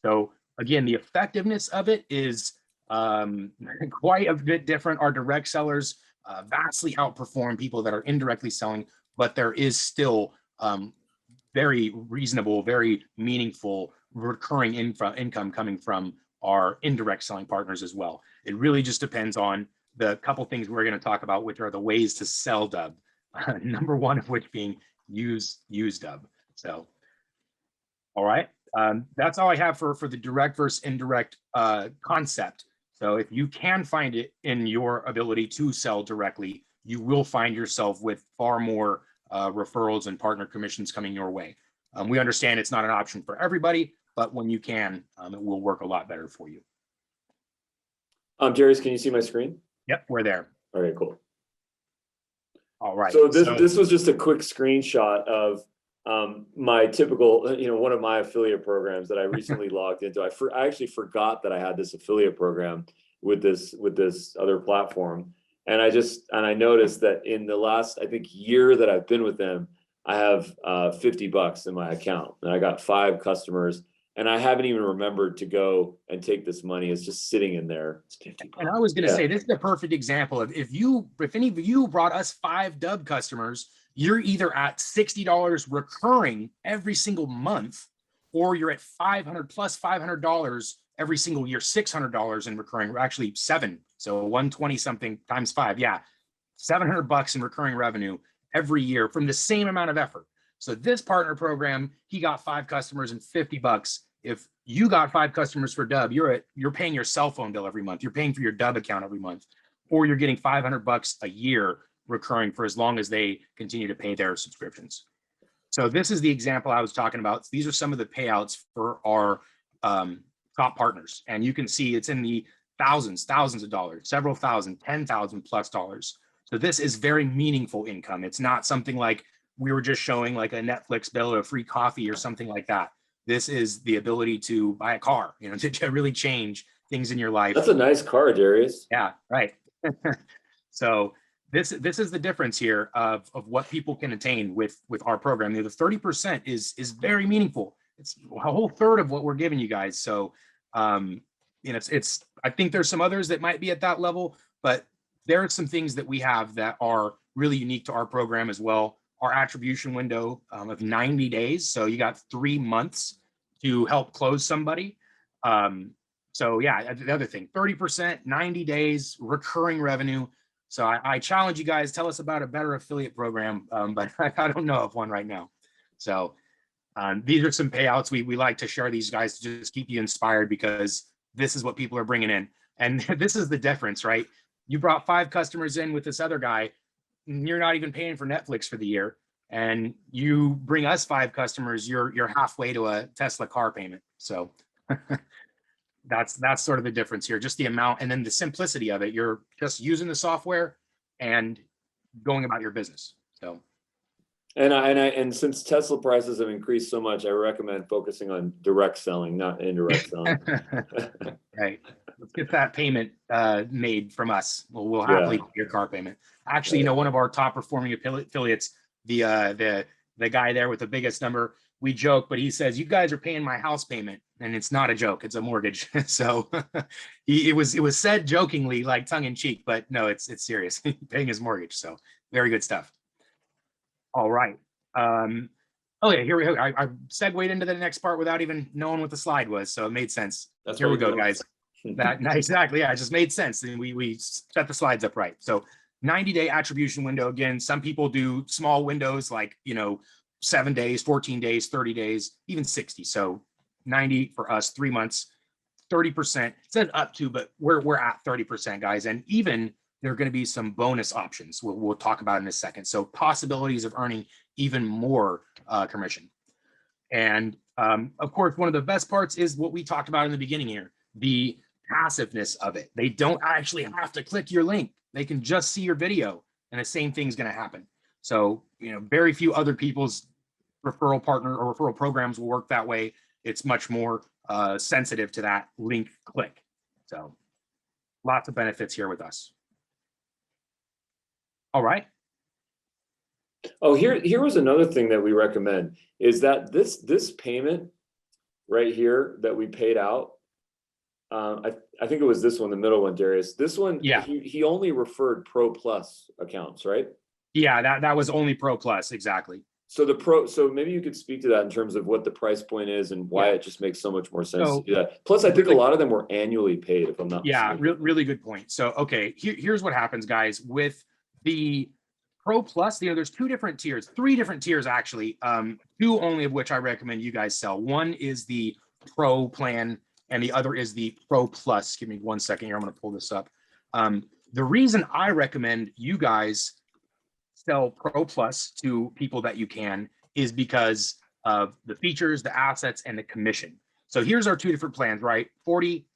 So again, the effectiveness of it is quite a bit different. Our direct sellers vastly outperform people that are indirectly selling, but there is still very reasonable, very meaningful recurring income coming from our indirect selling partners as well. It really just depends on the couple things we're going to talk about, which are the ways to sell Dubb. Number one of which being use Dubb. So, all right, that's all I have for the direct versus indirect concept. So if you can find it in your ability to sell directly, you will find yourself with far more referrals and partner commissions coming your way. We understand it's not an option for everybody, but when you can, it will work a lot better for you. Darius, can you see my screen? Yep, we're there. All right, cool. All right. So this was just a quick screenshot of My typical, one of my affiliate programs that I recently logged into, I actually forgot that I had this affiliate program with this other platform. And I noticed that in the last, I think, year that I've been with them, I have $50 in my account, and I got 5 customers, and I haven't even remembered to go and take this money. It's just sitting in there. It's $50. And I was going to say, this is a perfect example of if any of you brought us 5 Dubb customers, you're either at $60 recurring every single month, or you're at $500 plus $500 every single year, $600 in recurring, actually 7. So 120 something times 5. Yeah. $700 in recurring revenue every year from the same amount of effort. So this partner program, he got 5 customers and $50. If you got 5 customers for Dubb, you're paying your cell phone bill every month. You're paying for your Dubb account every month, or you're getting $500 a year recurring for as long as they continue to pay their subscriptions. So this is the example I was talking about. These are some of the payouts for our top partners. And you can see it's in the thousands of dollars, several thousand, 10,000 plus dollars. So this is very meaningful income. It's not something like we were just showing like a Netflix bill or a free coffee or something like that. This is the ability to buy a car, to really change things in your life. That's a nice car, Darius. Yeah, right. So this is the difference here of what people can attain with our program. The 30% is very meaningful. It's a whole third of what we're giving you guys. So it's I think there's some others that might be at that level, but there are some things that we have that are really unique to our program as well. Our attribution window of 90 days. So you got 3 months to help close somebody. So yeah, the other thing, 30%, 90 days, recurring revenue. So I challenge you guys, tell us about a better affiliate program, but I don't know of one right now. So these are some payouts. We like to share these guys to just keep you inspired, because this is what people are bringing in. And this is the difference, right? You brought 5 customers in with this other guy, and you're not even paying for Netflix for the year. And you bring us 5 customers, you're halfway to a Tesla car payment. So that's sort of the difference here, just the amount, and then the simplicity of it. You're just using the software and going about your business. So and since Tesla prices have increased so much, I recommend focusing on direct selling, not indirect selling. Right. Let's get that payment made from us. We'll happily do your car payment. Actually, one of our top performing affiliates, the guy there with the biggest number, we joke, but he says, you guys are paying my house payment, and it's not a joke, it's a mortgage. So it was said jokingly, like tongue in cheek, but no, it's serious. Paying his mortgage. So very good stuff. All right. Okay, here we go. I segued into the next part without even knowing what the slide was, so it made sense. That's here we go, guys. Exactly. Yeah, it just made sense. And we set the slides up right. So 90-day attribution window. Again, some people do small windows like, 7 days, 14 days, 30 days, even 60. So 90 for us, 3 months, 30%. It said up to, but we're at 30%, guys. And even there are going to be some bonus options we'll talk about in a second. So possibilities of earning even more commission. And of course, one of the best parts is what we talked about in the beginning here, the passiveness of it. They don't actually have to click your link. They can just see your video, and the same thing's going to happen. So, very few other people's referral partner or referral programs will work that way. It's much more sensitive to that link click. So lots of benefits here with us. All right. Oh, here was another thing that we recommend, is that this payment right here that we paid out, I think it was this one, the middle one, Darius. This one, yeah, he only referred Pro Plus accounts, right? Yeah, that was only Pro Plus, exactly. So maybe you could speak to that in terms of what the price point is and why it just makes so much more sense to do that. Plus, I think a lot of them were annually paid, if I'm not mistaken. Really good point. So, okay, here's what happens, guys, with the Pro Plus. There's 2 different tiers, 3 different tiers actually. 2 only of which I recommend you guys sell. One is the Pro plan, and the other is the Pro Plus. Give me 1 second here. I'm going to pull this up. The reason I recommend you guys sell Pro Plus to people that you can is because of the features, the assets, and the commission. So here's our 2 different plans, right? 40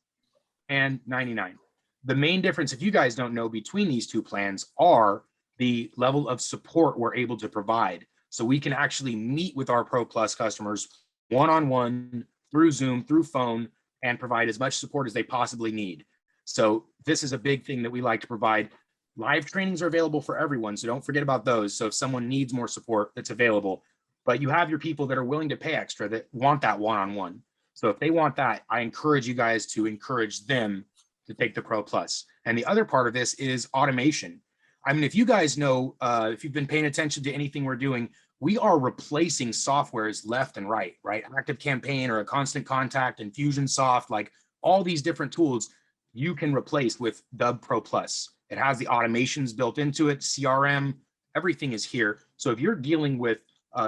and 99. The main difference, if you guys don't know, between these 2 plans are the level of support we're able to provide. so we can actually meet with our Pro Plus customers one-on-one through Zoom, through phone, and provide as much support as they possibly need. So this is a big thing that we like to provide. Live trainings are available for everyone, so don't forget about those. So if someone needs more support, that's available. But you have your people that are willing to pay extra that want that one-on-one. So if they want that, I encourage you guys to encourage them to take the Pro Plus. And the other part of this is automation. I mean, if you guys know, if you've been paying attention to anything we're doing, we are replacing softwares left and right? Active Campaign or a Constant Contact, Infusionsoft, like all these different tools you can replace with Dub Pro Plus. It has the automations built into it, CRM, everything is here. So if you're dealing with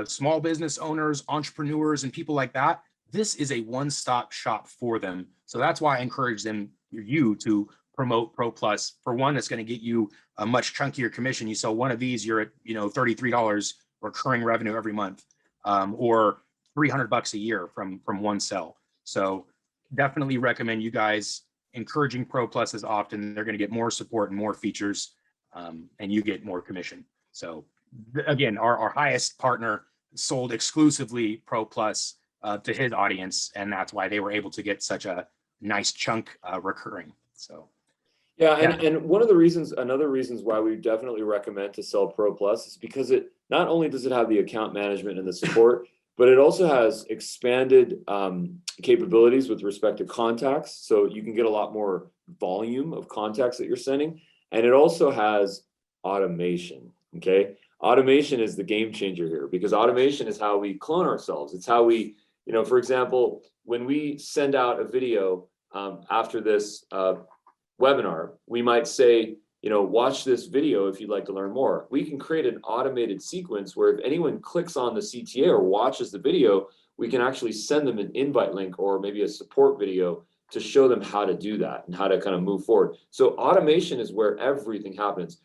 small business owners, entrepreneurs, and people like that, this is a one-stop shop for them. So that's why I encourage you to promote Pro Plus. For one, it's going to get you a much chunkier commission. You sell one of these, you're at $33 recurring revenue every month, or $300 a year from one sell. So definitely recommend you guys encouraging Pro Plus as often. They're going to get more support and more features, and you get more commission. So again, our highest partner sold exclusively Pro Plus to his audience, and that's why they were able to get such a nice chunk recurring. So yeah, and one of the reasons, another reasons why we definitely recommend to sell Pro Plus is because it not only does it have the account management and the support, but it also has expanded capabilities with respect to contacts. So you can get a lot more volume of contacts that you're sending. And it also has automation, okay? Automation is the game changer here, because automation is how we clone ourselves. It's how we, for example, when we send out a video after this webinar, we might say, watch this video if you'd like to learn more. We can create an automated sequence where if anyone clicks on the CTA or watches the video, we can actually send them an invite link or maybe a support video to show them how to do that and how to kind of move forward. So automation is where everything happens.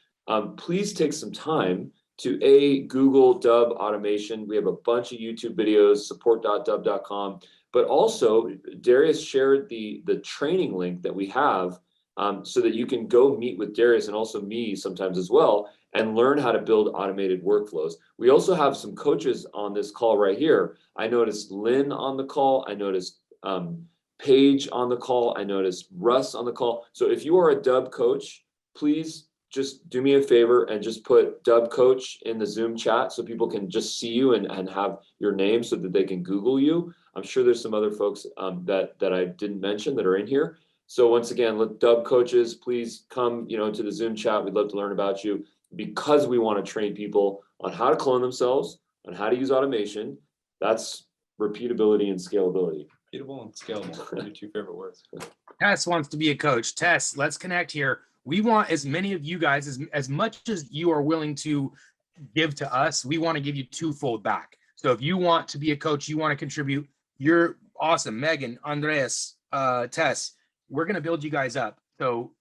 Please take some time to Google Dub automation. We have a bunch of YouTube videos, support.dub.com, but also Darius shared the training link that we have, so that you can go meet with Darius and also me sometimes as well and learn how to build automated workflows. We also have some coaches on this call right here. I noticed Lynn on the call. I noticed Paige on the call. I noticed Russ on the call. So if you are a Dub coach, please just do me a favor and just put Dub coach in the Zoom chat so people can just see you and have your name so that they can Google you. I'm sure there's some other folks that I didn't mention that are in here. So once again, let Dub coaches, please come, to the Zoom chat. We'd love to learn about you, because we want to train people on how to clone themselves, on how to use automation. That's repeatability and scalability. Repeatable and scalable, your two favorite words. Tess wants to be a coach. Tess, let's connect here. We want as many of you guys, as much as you are willing to give to us, we want to give you twofold back. So if you want to be a coach, you want to contribute, you're awesome. Megan, Andreas, Tess, we're going to build you guys up. So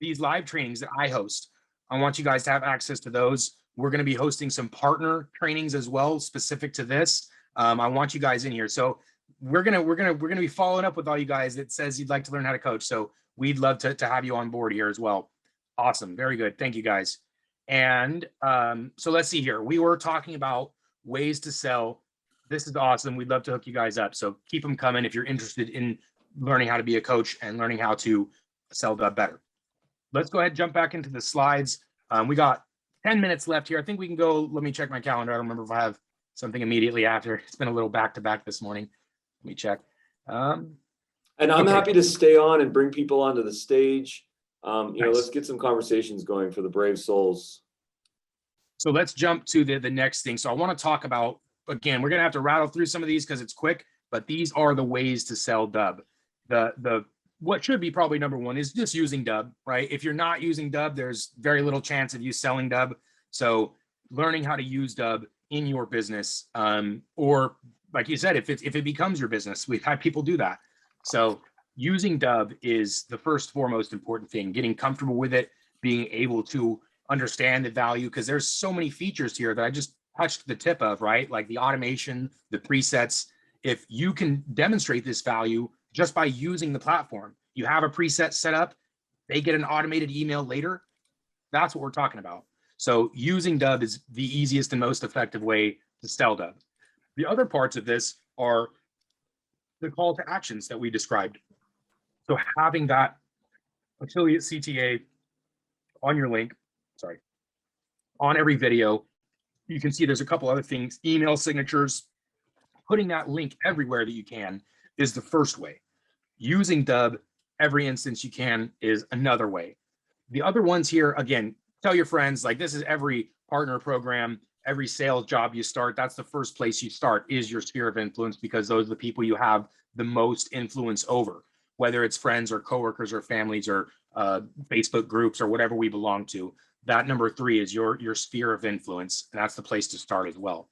these live trainings that I host, I want you guys to have access to those. We're going to be hosting some partner trainings as well, specific to this. I want you guys in here. So we're going to be following up with all you guys that says you'd like to learn how to coach. So we'd love to have you on board here as well. Awesome. Very good. Thank you guys. And so let's see here. We were talking about ways to sell. This is awesome. We'd love to hook you guys up. So keep them coming if you're interested in learning how to be a coach and learning how to sell Dub better. Let's go ahead and jump back into the slides. We got 10 minutes left here. I think we can go. Let me check my calendar. I don't remember if I have something immediately after. It's been a little back-to-back this morning. Let me check. And I'm happy to stay on and bring people onto the stage. Nice. Let's get some conversations going for the brave souls. So let's jump to the next thing. So I want to talk about, again, we're going to have to rattle through some of these because it's quick, but these are the ways to sell Dub. What should be probably number one is just using Dub, right? If you're not using Dub, there's very little chance of you selling Dub. So learning how to use Dub in your business, or like you said, if it becomes your business, we've had people do that. So using Dub is the first foremost important thing, getting comfortable with it, being able to understand the value, because there's so many features here that I just touched the tip of, right? Like the automation, the presets. If you can demonstrate this value just by using the platform, you have a preset set up, they get an automated email later. That's what we're talking about. So using Dub is the easiest and most effective way to sell Dub. The other parts of this are the call to actions that we described. So having that affiliate CTA on your link, sorry, on every video, you can see there's a couple other things, email signatures, putting that link everywhere that you can is the first way. Using Dub every instance you can is another way. The other ones here, again, tell your friends, like this is every partner program, every sales job you start, that's the first place you start is your sphere of influence, because those are the people you have the most influence over, whether it's friends or coworkers or families or Facebook groups or whatever we belong to. That number 3 is your sphere of influence. And that's the place to start as well.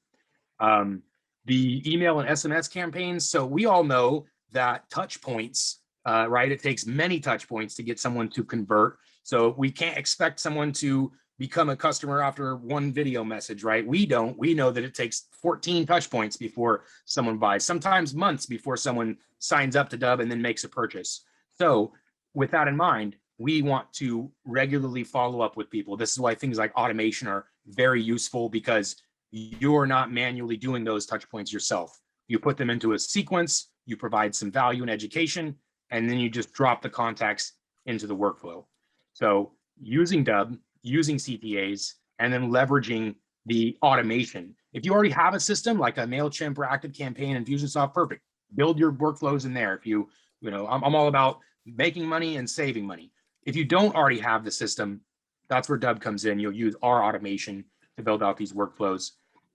The email and SMS campaigns. So we all know that touch points, right? It takes many touch points to get someone to convert. So we can't expect someone to become a customer after one video message, right? We don't. We know that it takes 14 touch points before someone buys, sometimes months before someone signs up to Dub and then makes a purchase. So with that in mind, we want to regularly follow up with people. This is why things like automation are very useful, because you're not manually doing those touch points yourself. You put them into a sequence, you provide some value and education, and then you just drop the contacts into the workflow. So using Dub, using CTAs, and then leveraging the automation. If you already have a system like a MailChimp or ActiveCampaign, Infusionsoft, perfect. Build your workflows in there. If you know, I'm all about making money and saving money. If you don't already have the system, that's where Dub comes in. You'll use our automation to build out these workflows.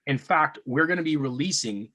In fact, we're going to be releasing,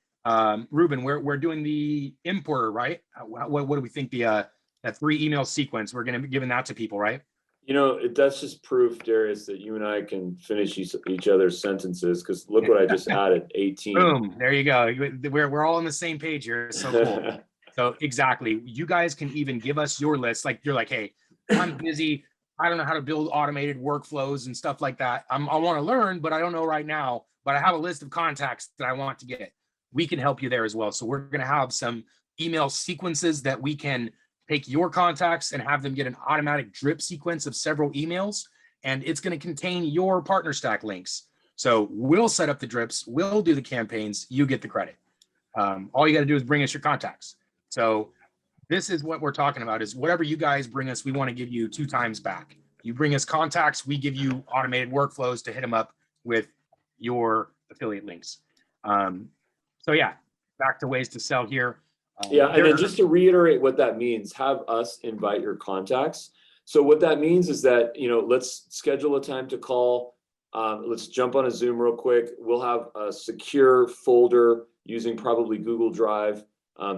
Ruben, we're doing the importer, right? What do we think that 3 email sequence, we're going to be giving that to people, right? You know, that's just proof, Darius, that you and I can finish each other's sentences, because look what I just added, 18. Boom, there you go. We're all on the same page here. It's so cool. So exactly, you guys can even give us your list. Like you're like, hey, I'm busy. I don't know how to build automated workflows and stuff like that. I want to learn, but I don't know right now, but I have a list of contacts that I want to get. We can help you there as well. So we're going to have some email sequences that we can take your contacts and have them get an automatic drip sequence of several emails, and it's going to contain your partner stack links. So we'll set up the drips, we'll do the campaigns, you get the credit. All you got to do is bring us your contacts. So this is what we're talking about, is whatever you guys bring us, we want to give you 2 times back. You bring us contacts, we give you automated workflows to hit them up with your affiliate links. So yeah, back to ways to sell here. Yeah, and then just to reiterate what that means, have us invite your contacts. So what that means is that, you know, let's schedule a time to call. Let's jump on a Zoom real quick. We'll have a secure folder using probably Google Drive,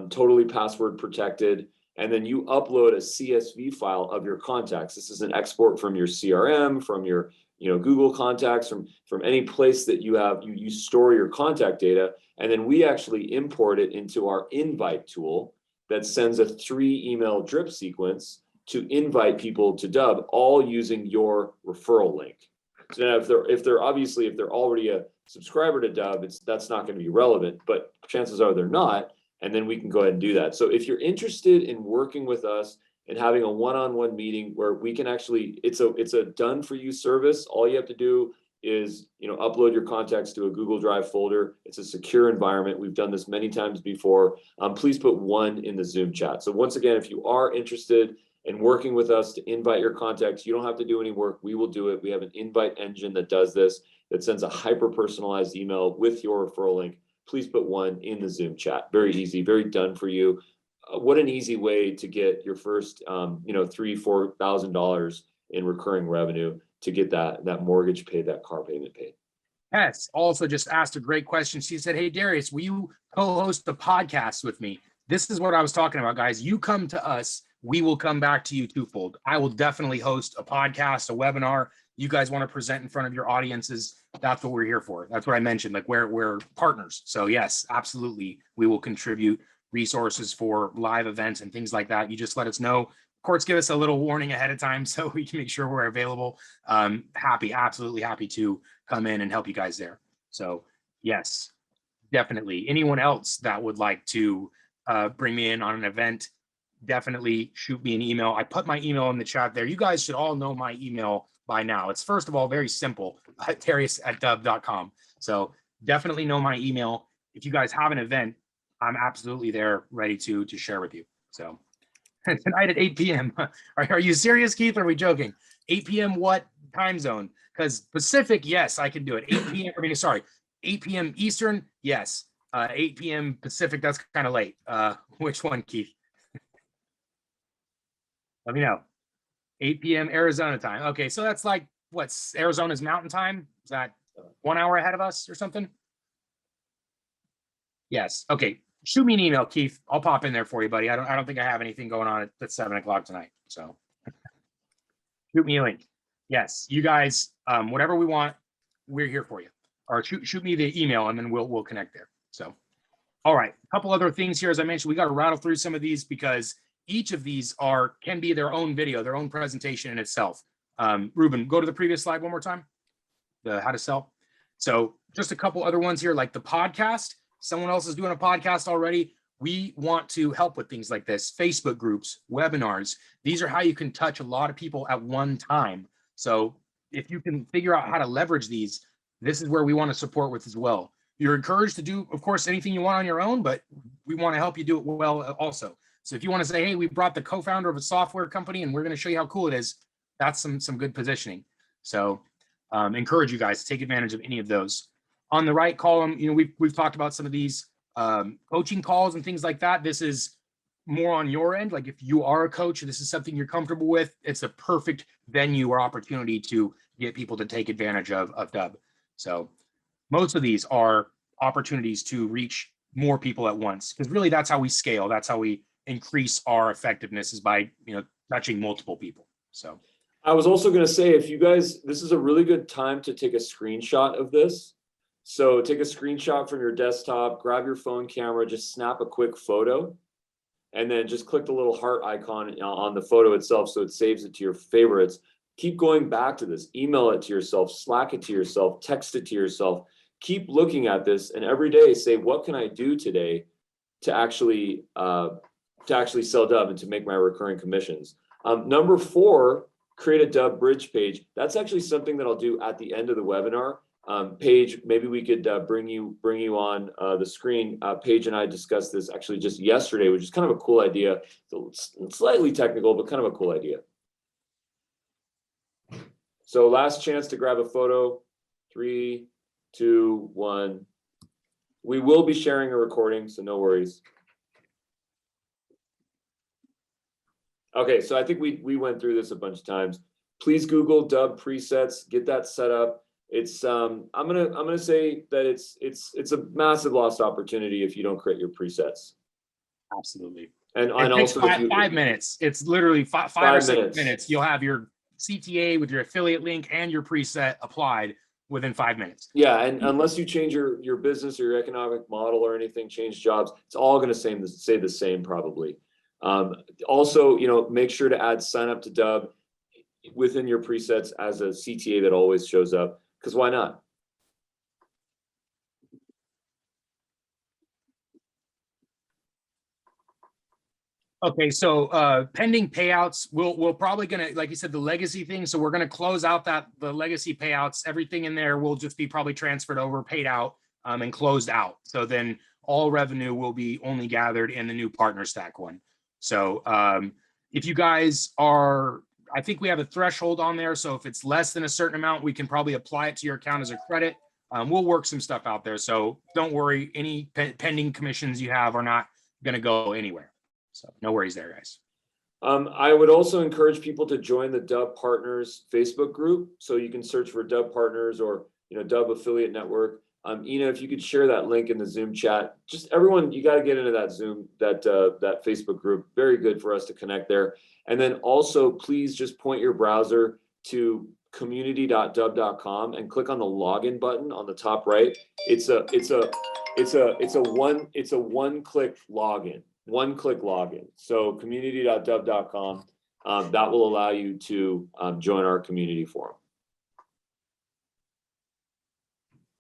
totally password protected. And then you upload a CSV file of your contacts. This is an export from your CRM, from your, you know, Google contacts, from any place that you have, you store your contact data. And then we actually import it into our invite tool that sends a 3 email drip sequence to invite people to Dub, all using your referral link. So now if they're already a subscriber to Dub, that's not going to be relevant, but chances are they're not. And then we can go ahead and do that. So if you're interested in working with us and having a one-on-one meeting where we can actually, it's a done for you service. All you have to do is, you know, upload your contacts to a Google Drive folder. It's a secure environment. We've done this many times before. Please put 1 in the Zoom chat. So once again, if you are interested in working with us to invite your contacts, you don't have to do any work. We will do it. We have an invite engine that does this, that sends a hyper-personalized email with your referral link. Please put 1 in the Zoom chat. Very easy, very done for you. What an easy way to get your first, $3,000-$4,000 in recurring revenue, to get that mortgage paid, that car payment paid. Yes, also just asked a great question. She said, hey, Darius, will you co-host the podcast with me? This is what I was talking about, guys. You come to us, we will come back to you twofold. I will definitely host a podcast, a webinar. You guys want to present in front of your audiences. That's what we're here for. That's what I mentioned. Like we're partners. So yes, absolutely. We will contribute resources for live events and things like that. You just let us know. Of course, give us a little warning ahead of time so we can make sure we're available. Absolutely happy to come in and help you guys there. So yes, definitely. Anyone else that would like to bring me in on an event, definitely shoot me an email. I put my email in the chat there. You guys should all know my email by now. It's first of all very simple, Darius@dubb.com. So definitely know my email. If you guys have an event, I'm absolutely there, ready to share with you. So tonight at 8 p.m. Are you serious, Keith? Or are we joking? 8 p.m. what time zone? Because Pacific, yes, I can do it. 8 p.m. I mean, sorry, 8 p.m. Eastern, yes. 8 p.m. Pacific, that's kind of late. Which one, Keith? Let me know. 8 p.m. Arizona time. Okay, so that's like what's Arizona's mountain time? Is that 1 hour ahead of us or something? Yes. Okay. Shoot me an email, Keith. I'll pop in there for you, buddy. I don't think I have anything going on at 7 o'clock tonight. So shoot me a link. Yes, you guys, whatever we want, we're here for you. Or shoot me the email and then we'll connect there. So, all right. A couple other things here. As I mentioned, we got to rattle through some of these because each of these can be their own video, their own presentation in itself. Ruben, go to the previous slide one more time. The how to sell. So just a couple other ones here, like the podcast. Someone else is doing a podcast already. We want to help with things like this. Facebook groups, webinars. These are how you can touch a lot of people at one time. So if you can figure out how to leverage these, this is where we want to support with as well. You're encouraged to do, of course, anything you want on your own, but we want to help you do it well also. So if you want to say, hey, we brought the co-founder of a software company and we're going to show you how cool it is, that's some good positioning. So encourage you guys to take advantage of any of those. On the right column, we've talked about some of these coaching calls and things like that. This is more on your end. Like if you are a coach, this is something you're comfortable with, it's a perfect venue or opportunity to get people to take advantage of Dubb. So most of these are opportunities to reach more people at once, because really that's how we scale. That's how we increase our effectiveness, is by touching multiple people. So I was also going to say, if you guys, this is a really good time to take a screenshot of this. So take a screenshot from your desktop, grab your phone camera, just snap a quick photo, and then just click the little heart icon on the photo itself so it saves it to your favorites. Keep going back to this, email it to yourself, Slack it to yourself, text it to yourself. Keep looking at this, and every day say, what can I do today to actually sell Dubb and to make my recurring commissions? Number 4, create a Dubb bridge page. That's actually something that I'll do at the end of the webinar. Paige, maybe we could bring you on the screen. Paige and I discussed this actually just yesterday, which is kind of a cool idea. So it's slightly technical, but kind of a cool idea. So last chance to grab a photo. 3, 2, 1. We will be sharing a recording, so no worries. Okay, so I think we went through this a bunch of times. Please Google Dubb presets, get that set up. It's I'm gonna say that it's a massive lost opportunity if you don't create your presets. absolutely. And It takes also five minutes. It's literally five or 6 minutes. You'll have your CTA with your affiliate link and your preset applied within 5 minutes. Yeah, and unless you change your business or your economic model or anything, change jobs, it's all going to say the same probably. Also, make sure to add sign up to Dubb within your presets as a CTA that always shows up, because why not? Okay, so pending payouts, we'll probably gonna, like you said, the legacy thing. So we're gonna close out the legacy payouts. Everything in there will just be probably transferred over, paid out, and closed out. So then all revenue will be only gathered in the new partner stack one. So if you guys are, I think we have a threshold on there. So if it's less than a certain amount, we can probably apply it to your account as a credit. We'll work some stuff out there. So don't worry, any pending commissions you have are not gonna go anywhere. So no worries there, guys. I would also encourage people to join the Dubb Partners Facebook group. So you can search for Dubb Partners or Dubb Affiliate Network. Ina, if you could share that link in the Zoom chat. Just everyone, you got to get into that Zoom, that Facebook group. Very good for us to connect there. And then also, please just point your browser to community.dubb.com and click on the login button on the top right. It's a one-click login. One-click login. So community.dubb.com, that will allow you to join our community forum.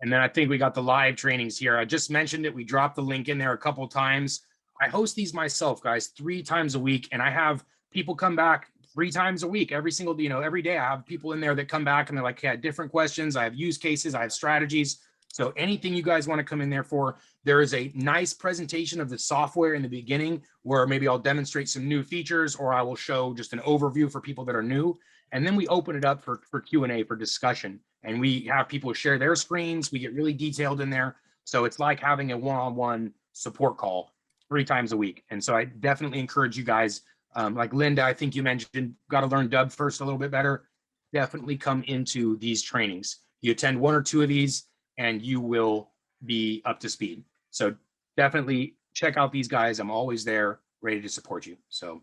And then I think we got the live trainings here. I just mentioned it. We dropped the link in there a couple of times. I host these myself, guys, 3 times a week, and I have people come back 3 times a week. Every single, every day I have people in there that come back and they're like, yeah, different questions. I have use cases. I have strategies. So anything you guys want to come in there for, there is a nice presentation of the software in the beginning where maybe I'll demonstrate some new features or I will show just an overview for people that are new. And then we open it up for Q&A, for discussion. And we have people share their screens. We get really detailed in there. So it's like having a one-on-one support call 3 times a week. And so I definitely encourage you guys, like Linda, I think you mentioned, got to learn Dubb first a little bit better. Definitely come into these trainings. You attend 1 or 2 of these and you will be up to speed. So definitely check out these guys. I'm always there, ready to support you. So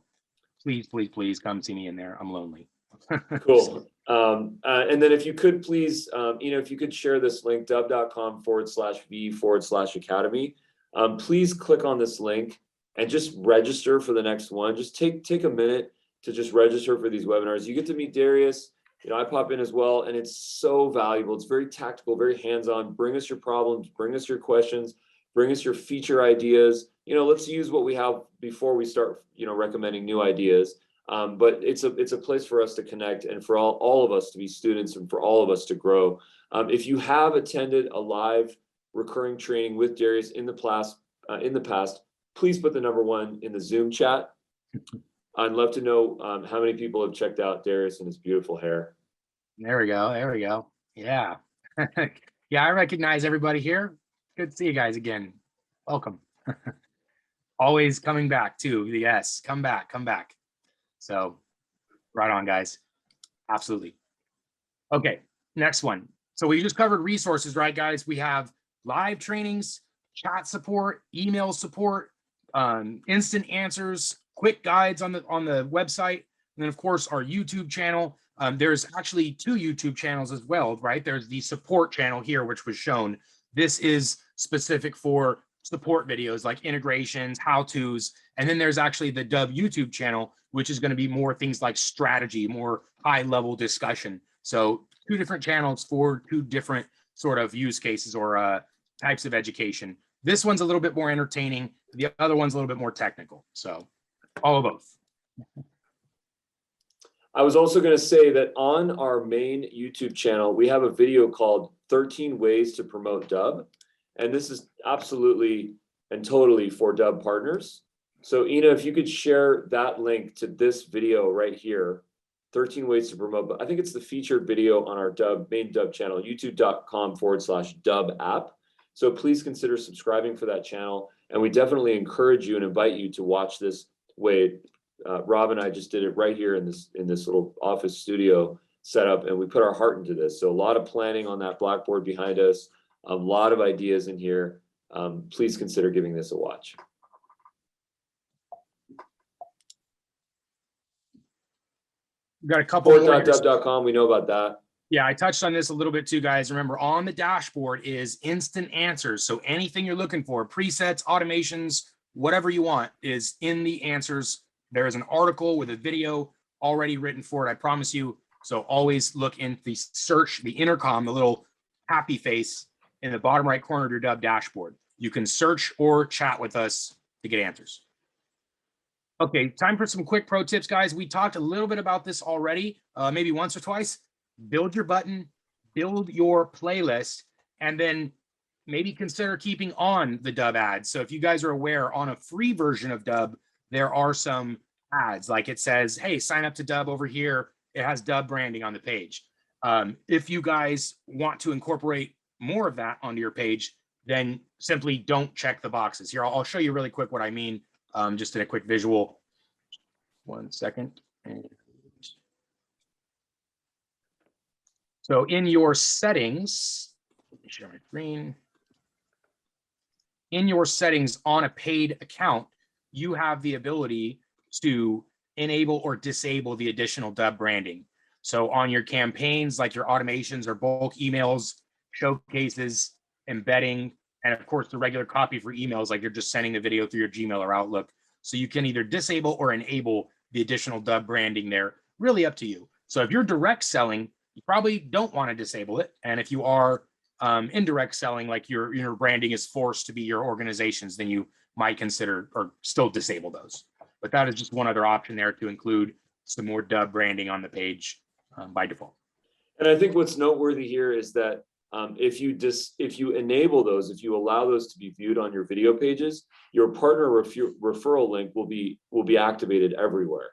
please, please, please come see me in there. I'm lonely. Cool. And then if you could please, if you could share this link, dubb.com/v/academy. Please click on this link and just register for the next one. Just take a minute to just register for these webinars. You get to meet Darius. I pop in as well, and it's so valuable. It's very tactical, very hands-on. Bring us your problems, bring us your questions, bring us your feature ideas. Let's use what we have before we start, recommending new ideas. But it's a place for us to connect and for all of us to be students and for all of us to grow. If you have attended a live recurring training with Darius in the past, please put the number 1 in the Zoom chat. I'd love to know how many people have checked out Darius and his beautiful hair. There we go. There we go. Yeah. Yeah, I recognize everybody here. Good to see you guys again. Welcome. Always coming back too. Yes, come back, come back. So right on, guys. Absolutely. Okay, next one. So we just covered resources, right, guys? We have live trainings, chat support, email support, instant answers, quick guides on the website, and then of course our YouTube channel. There's actually 2 YouTube channels as well, right? There's the support channel here, which was shown. This is specific for support videos like integrations, how-tos, and then there's actually the Dubb YouTube channel, which is going to be more things like strategy, more high-level discussion. So 2 different channels for 2 different sort of use cases or types of education. This one's a little bit more entertaining. The other one's a little bit more technical. So all of both. I was also going to say that on our main YouTube channel, we have a video called 13 Ways to Promote Dubb. And this is absolutely and totally for Dubb partners. So Ina, if you could share that link to this video right here, 13 Ways to Promote. I think it's the featured video on our main Dubb channel, youtube.com/Dubb app. So please consider subscribing for that channel. And we definitely encourage you and invite you to watch this way. Rob and I just did it right here in this little office studio setup, and we put our heart into this. So a lot of planning on that blackboard behind us, a lot of ideas in here. Please consider giving this a watch. We've got a couple more. Support.dubb.com, we know about that. Yeah, I touched on this a little bit too, guys. Remember, on the dashboard is instant answers. So anything you're looking for, presets, automations, whatever you want is in the answers. There is an article with a video already written for it, I promise you. So always look in the search, the intercom, the little happy face in the bottom right corner of your Dubb dashboard. You can search or chat with us to get answers. Okay, time for some quick pro tips, guys. We talked a little bit about this already, maybe once or twice. Build your button, build your playlist, and then maybe consider keeping on the Dubb ads. So if you guys are aware, on a free version of Dubb, there are some ads, like it says, hey, sign up to Dubb over here. It has Dubb branding on the page. If you guys want to incorporate more of that onto your page, then simply don't check the boxes. Here, I'll show you really quick what I mean, just in a quick visual. 1 second. So in your settings, let me share my screen. In your settings on a paid account, you have the ability to enable or disable the additional Dubb branding. So on your campaigns, like your automations or bulk emails, showcases, embedding, and of course the regular copy for emails, like you're just sending the video through your Gmail or Outlook. So you can either disable or enable the additional Dubb branding there, really up to you. So if you're direct selling, you probably don't want to disable it. And if you are indirect selling, like your branding is forced to be your organizations, then you might consider or still disable those. But that is just one other option there to include some more Dubb branding on the page by default. And I think what's noteworthy here is that if you enable those, if you allow those to be viewed on your video pages, your partner referral link will be activated everywhere.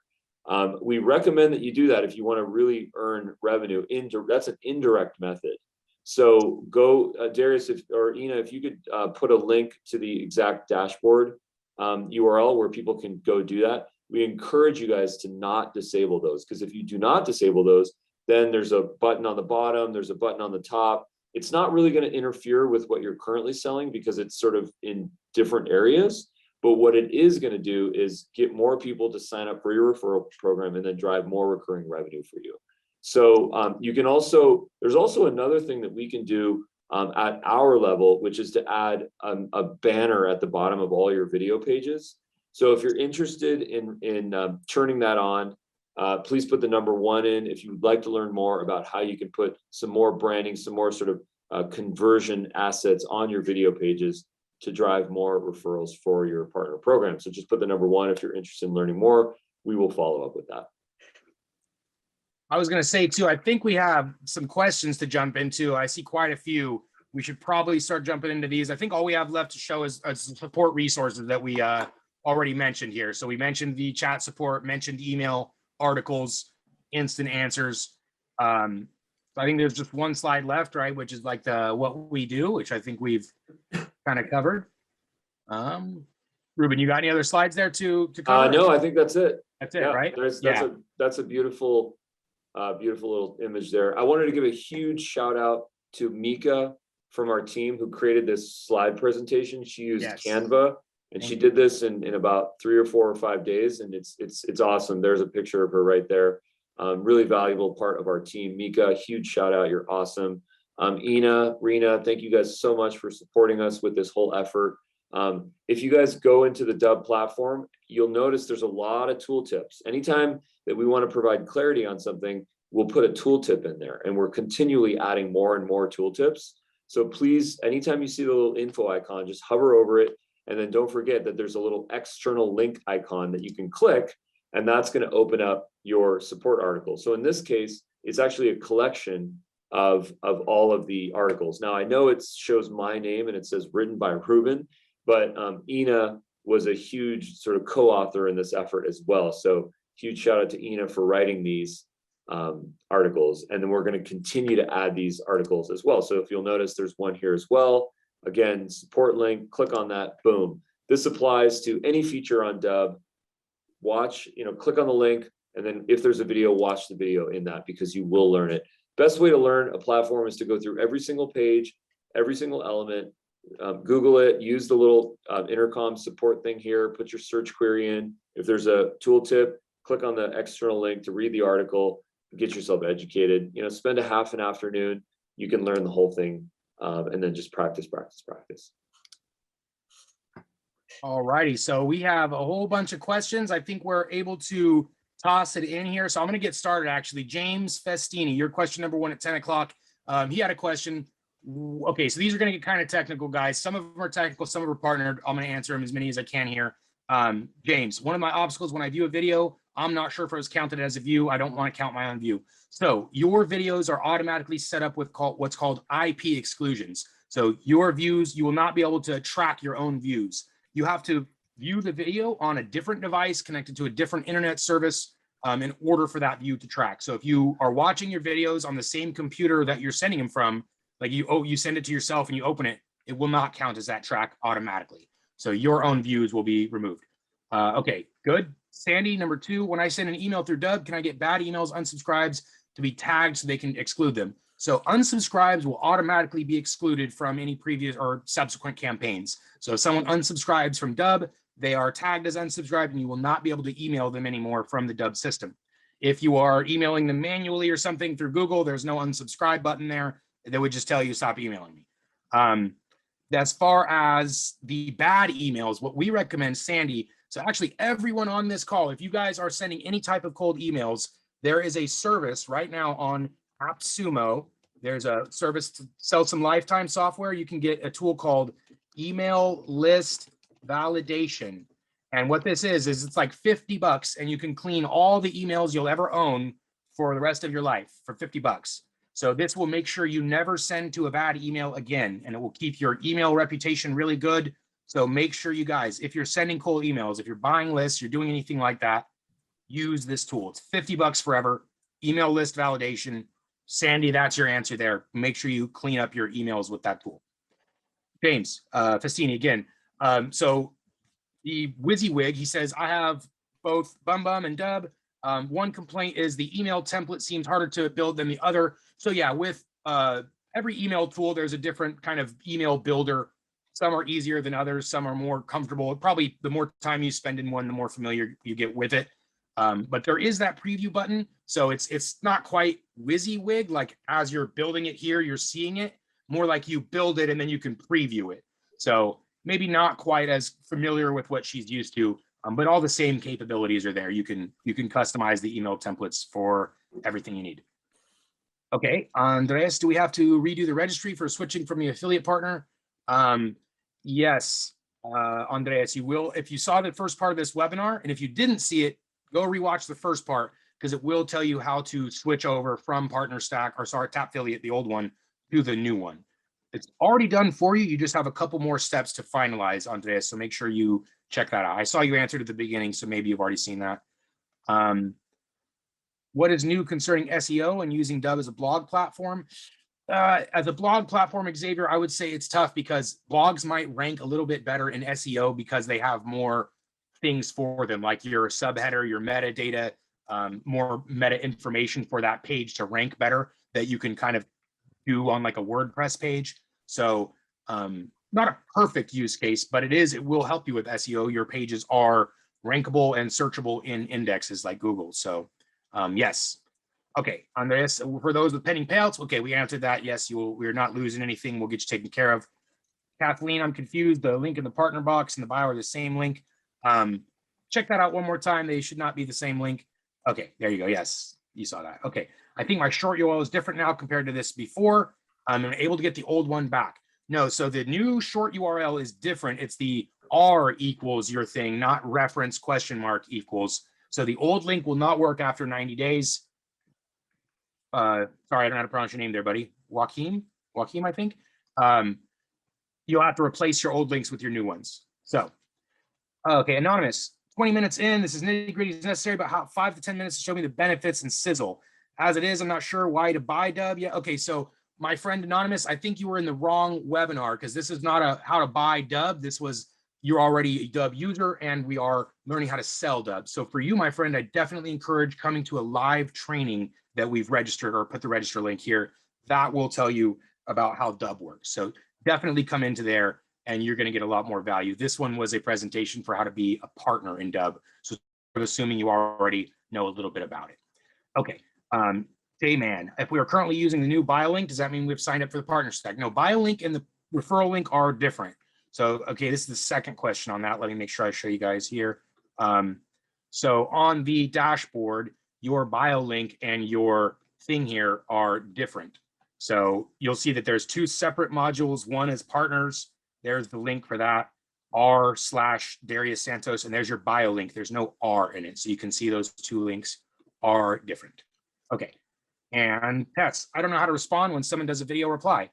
We recommend that you do that if you want to really earn revenue. That's an indirect method. So go, Darius, or Ina, if you could put a link to the exact dashboard URL where people can go do that. We encourage you guys to not disable those, because if you do not disable those, then there's a button on the bottom, there's a button on the top. It's not really going to interfere with what you're currently selling because it's sort of in different areas. But what it is going to do is get more people to sign up for your referral program and then drive more recurring revenue for you. So you can also, there's also another thing that we can do at our level, which is to add a banner at the bottom of all your video pages. So if you're interested in turning that on, please put the number 1 in. If you'd like to learn more about how you can put some more branding, some more sort of conversion assets on your video pages to drive more referrals for your partner program. So just put the number 1 if you're interested in learning more. We will follow up with that. I was going to say too, I think we have some questions to jump into. I see quite a few. We should probably start jumping into these. I think all we have left to show is support resources that we already mentioned here. So we mentioned the chat support, mentioned email, articles, instant answers. So I think there's just one slide left, right? Which is like the what we do, which I think we've kind of covered. Ruben, you got any other slides there to cover? No, I think that's it. That's it, right? That's a beautiful, beautiful little image there. I wanted to give a huge shout out to Mika from our team who created this slide presentation. She used Canva, and she did this in about 3 or 4 or 5 days, and it's awesome. There's a picture of her right there. Really valuable part of our team. Mika, huge shout out. You're awesome. Ina, Rena, thank you guys so much for supporting us with this whole effort. If you guys go into the Dubb platform, you'll notice there's a lot of tooltips. Anytime that we want to provide clarity on something, we'll put a tooltip in there, and we're continually adding more and more tooltips. So please, anytime you see the little info icon, just hover over it. And then don't forget that there's a little external link icon that you can click, and that's going to open up your support article. So in this case, it's actually a collection of all of the articles. Now, I know it shows my name and it says written by Ruben, but Ina was a huge sort of co-author in this effort as well. So huge shout out to Ina for writing these articles. And then we're going to continue to add these articles as well. So if you'll notice, there's one here as well. Again, support link, click on that, boom. This applies to any feature on Dubb. Watch, click on the link, and then if there's a video, watch the video in that, because you will learn it. Best way to learn a platform is to go through every single page, every single element, Google it, use the little intercom support thing here, put your search query in. If there's a tooltip, click on the external link to read the article, get yourself educated. Spend a half an afternoon, you can learn the whole thing. And then just practice. All righty. So we have a whole bunch of questions. I think we're able to toss it in here. So I'm going to get started, actually. James Festini, your question number 1 at 10 o'clock. He had a question. Okay, so these are going to get kind of technical, guys. Some of them are technical, some of them are partnered. I'm going to answer them as many as I can here. James, one of my obstacles when I view a video, I'm not sure if it was counted as a view. I don't want to count my own view. So your videos are automatically set up with what's called IP exclusions. So your views, you will not be able to track your own views. You have to view the video on a different device connected to a different internet service in order for that view to track. So if you are watching your videos on the same computer that you're sending them from, like you send it to yourself and you open it, it will not count as that track automatically. So your own views will be removed. Okay, good. Sandy, number 2, when I send an email through Dubb, can I get bad emails, unsubscribes to be tagged so they can exclude them? So unsubscribes will automatically be excluded from any previous or subsequent campaigns. So if someone unsubscribes from Dubb, they are tagged as unsubscribed and you will not be able to email them anymore from the Dubb system. If you are emailing them manually or something through Google, there's no unsubscribe button there. They would just tell you stop emailing me. As far as the bad emails, what we recommend, Sandy, so actually everyone on this call, if you guys are sending any type of cold emails, there is a service right now on AppSumo. There's a service to sell some lifetime software. You can get a tool called Email List Validation. And what this is it's like $50 and you can clean all the emails you'll ever own for the rest of your life for $50. So this will make sure you never send to a bad email again, and it will keep your email reputation really good. So make sure you guys, if you're sending cold emails, if you're buying lists, you're doing anything like that, use this tool. It's $50 forever. Email list validation. Sandy, that's your answer there. Make sure you clean up your emails with that tool. James Festini again. So the WYSIWYG, he says, I have both Bum Bum and Dubb. One complaint is the email template seems harder to build than the other. So yeah, with every email tool, there's a different kind of email builder. Some are easier than others. Some are more comfortable. Probably the more time you spend in one, the more familiar you get with it. But there is that preview button. So it's not quite WYSIWYG, like as you're building it here, you're seeing it. More like you build it and then you can preview it. So maybe not quite as familiar with what she's used to, but all the same capabilities are there. You can customize the email templates for everything you need. Okay, Andreas, do we have to redo the registry for switching from the affiliate partner? Yes, Andreas, you will. If you saw the first part of this webinar, and if you didn't see it, go rewatch the first part, because it will tell you how to switch over from Partner Stack, or sorry, Tapfiliate, the old one, to the new one. It's already done for you. You just have a couple more steps to finalize, Andreas. So make sure you check that out. I saw you answered at the beginning, so maybe you've already seen that. What is new concerning SEO and using Dubb as a blog platform? As a blog platform, Xavier, I would say it's tough because blogs might rank a little bit better in SEO because they have more things for them, like your subheader, your metadata, more meta information for that page to rank better that you can kind of do on like a WordPress page. So not a perfect use case, but it will help you with SEO. Your pages are rankable and searchable in indexes like Google. So yes. Okay, Andreas, for those with pending payouts, okay, we answered that. Yes, we're not losing anything. We'll get you taken care of. Kathleen, I'm confused. The link in the partner box and the bio are the same link. Check that out one more time. They should not be the same link. Okay, there you go. Yes, you saw that. Okay, I think my short URL is different now compared to this before. I'm able to get the old one back. No, so the new short URL is different. It's the R equals your thing, not reference question mark equals. So the old link will not work after 90 days. Sorry, I don't know how to pronounce your name there, buddy. Joaquin, I think. You'll have to replace your old links with your new ones. So, okay, Anonymous, 20 minutes in, this is nitty gritty is necessary, but how 5 to 10 minutes to show me the benefits and sizzle. As it is, I'm not sure why to buy Dubb yet. Okay, so my friend Anonymous, I think you were in the wrong webinar because this is not a how to buy Dubb. This was, you're already a Dubb user and we are learning how to sell Dubb. So for you, my friend, I definitely encourage coming to a live training that we've registered, or put the register link here. That will tell you about how Dubb works. So definitely come into there and you're going to get a lot more value. This one was a presentation for how to be a partner in Dubb. So I'm assuming you already know a little bit about it. Okay. J-Man, if we are currently using the new bio link, does that mean we've signed up for the partner stack? No, bio link and the referral link are different. So, okay, this is the second question on that. Let me make sure I show you guys here. So on the dashboard, your bio link and your thing here are different. So you'll see that there's two separate modules. One is partners. There's the link for that, r/Darius Santos, and there's your bio link. There's no R in it. So you can see those two links are different. Okay. And Tess, I don't know how to respond when someone does a video reply.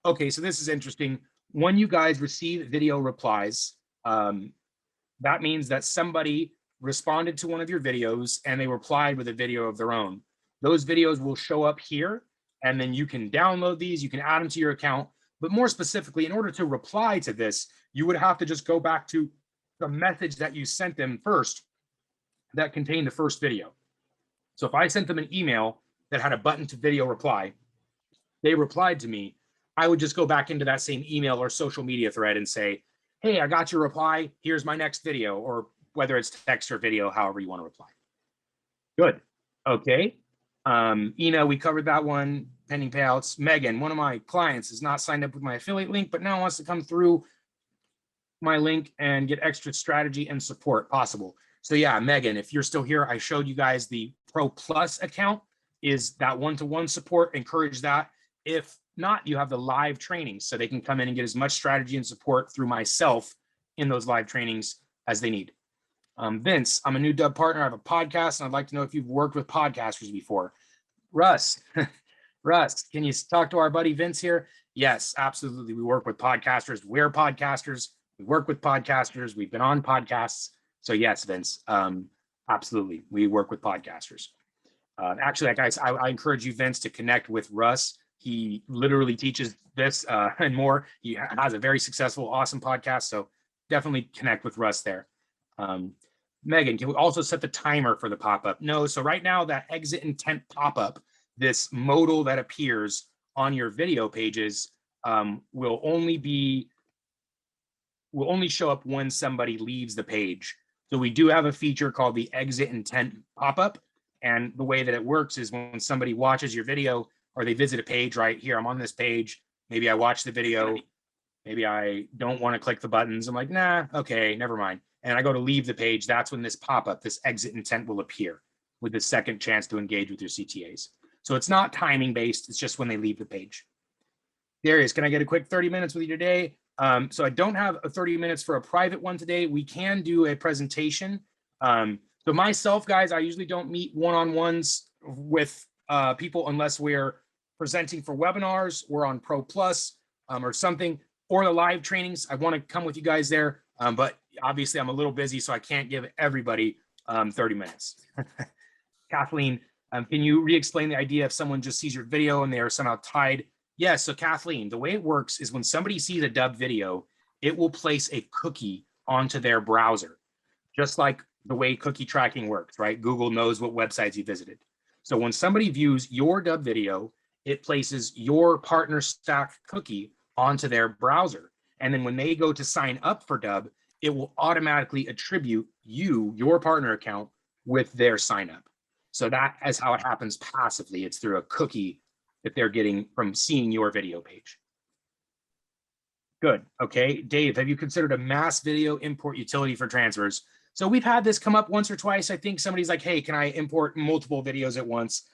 Okay, so this is interesting. When you guys receive video replies, that means that somebody responded to one of your videos and they replied with a video of their own. Those videos will show up here, and then you can download these, you can add them to your account. But more specifically, in order to reply to this, you would have to just go back to the message that you sent them first that contained the first video. So if I sent them an email that had a button to video reply, they replied to me, I would just go back into that same email or social media thread and say, hey, I got your reply, here's my next video, or whether it's text or video, however you want to reply. Good. Okay. Ina, we covered that one, pending payouts. Megan, one of my clients is not signed up with my affiliate link, but now wants to come through my link and get extra strategy and support possible. So yeah, Megan, if you're still here, I showed you guys the Pro Plus account is that one-to-one support. Encourage that. If not, you have the live trainings, so they can come in and get as much strategy and support through myself in those live trainings as they need. Vince, I'm a new Dubb partner. I have a podcast, and I'd like to know if you've worked with podcasters before. Russ, Russ, can you talk to our buddy Vince here? Yes, absolutely. We work with podcasters. We're podcasters. We work with podcasters. We've been on podcasts. So yes, Vince, absolutely. We work with podcasters. Actually, guys, I encourage you, Vince, to connect with Russ. He literally teaches this and more. He has a very successful, awesome podcast. So definitely connect with Russ there. Megan, can we also set the timer for the pop-up? No. So right now, that exit intent pop-up, this modal that appears on your video pages, will only show up when somebody leaves the page. So we do have a feature called the exit intent pop-up. And the way that it works is when somebody watches your video or they visit a page right here, I'm on this page, maybe I watch the video, maybe I don't want to click the buttons. I'm like, nah, okay, never mind. And I go to leave the page. That's when this pop-up, this exit intent will appear with the second chance to engage with your CTAs. So it's not timing based. It's just when they leave the page. Darius, can I get a quick 30 minutes with you today? So I don't have a 30 minutes for a private one today. We can do a presentation. So myself, guys, I usually don't meet one-on-ones with people unless we're presenting for webinars or on Pro Plus or something, or the live trainings. I want to come with you guys there, but obviously I'm a little busy, so I can't give everybody 30 minutes. Kathleen, can you re-explain the idea if someone just sees your video and they are somehow tied? Yes, so Kathleen, the way it works is when somebody sees a Dubb video, it will place a cookie onto their browser, just like the way cookie tracking works, right? Google knows what websites you visited. So when somebody views your Dubb video, it places your partner stack cookie onto their browser. And then when they go to sign up for Dubb, it will automatically attribute you, your partner account, with their sign up. So that is how it happens passively. It's through a cookie that they're getting from seeing your video page. Good. Okay. Dave, have you considered a mass video import utility for transfers? So we've had this come up once or twice. I think somebody's like, hey, can I import multiple videos at once?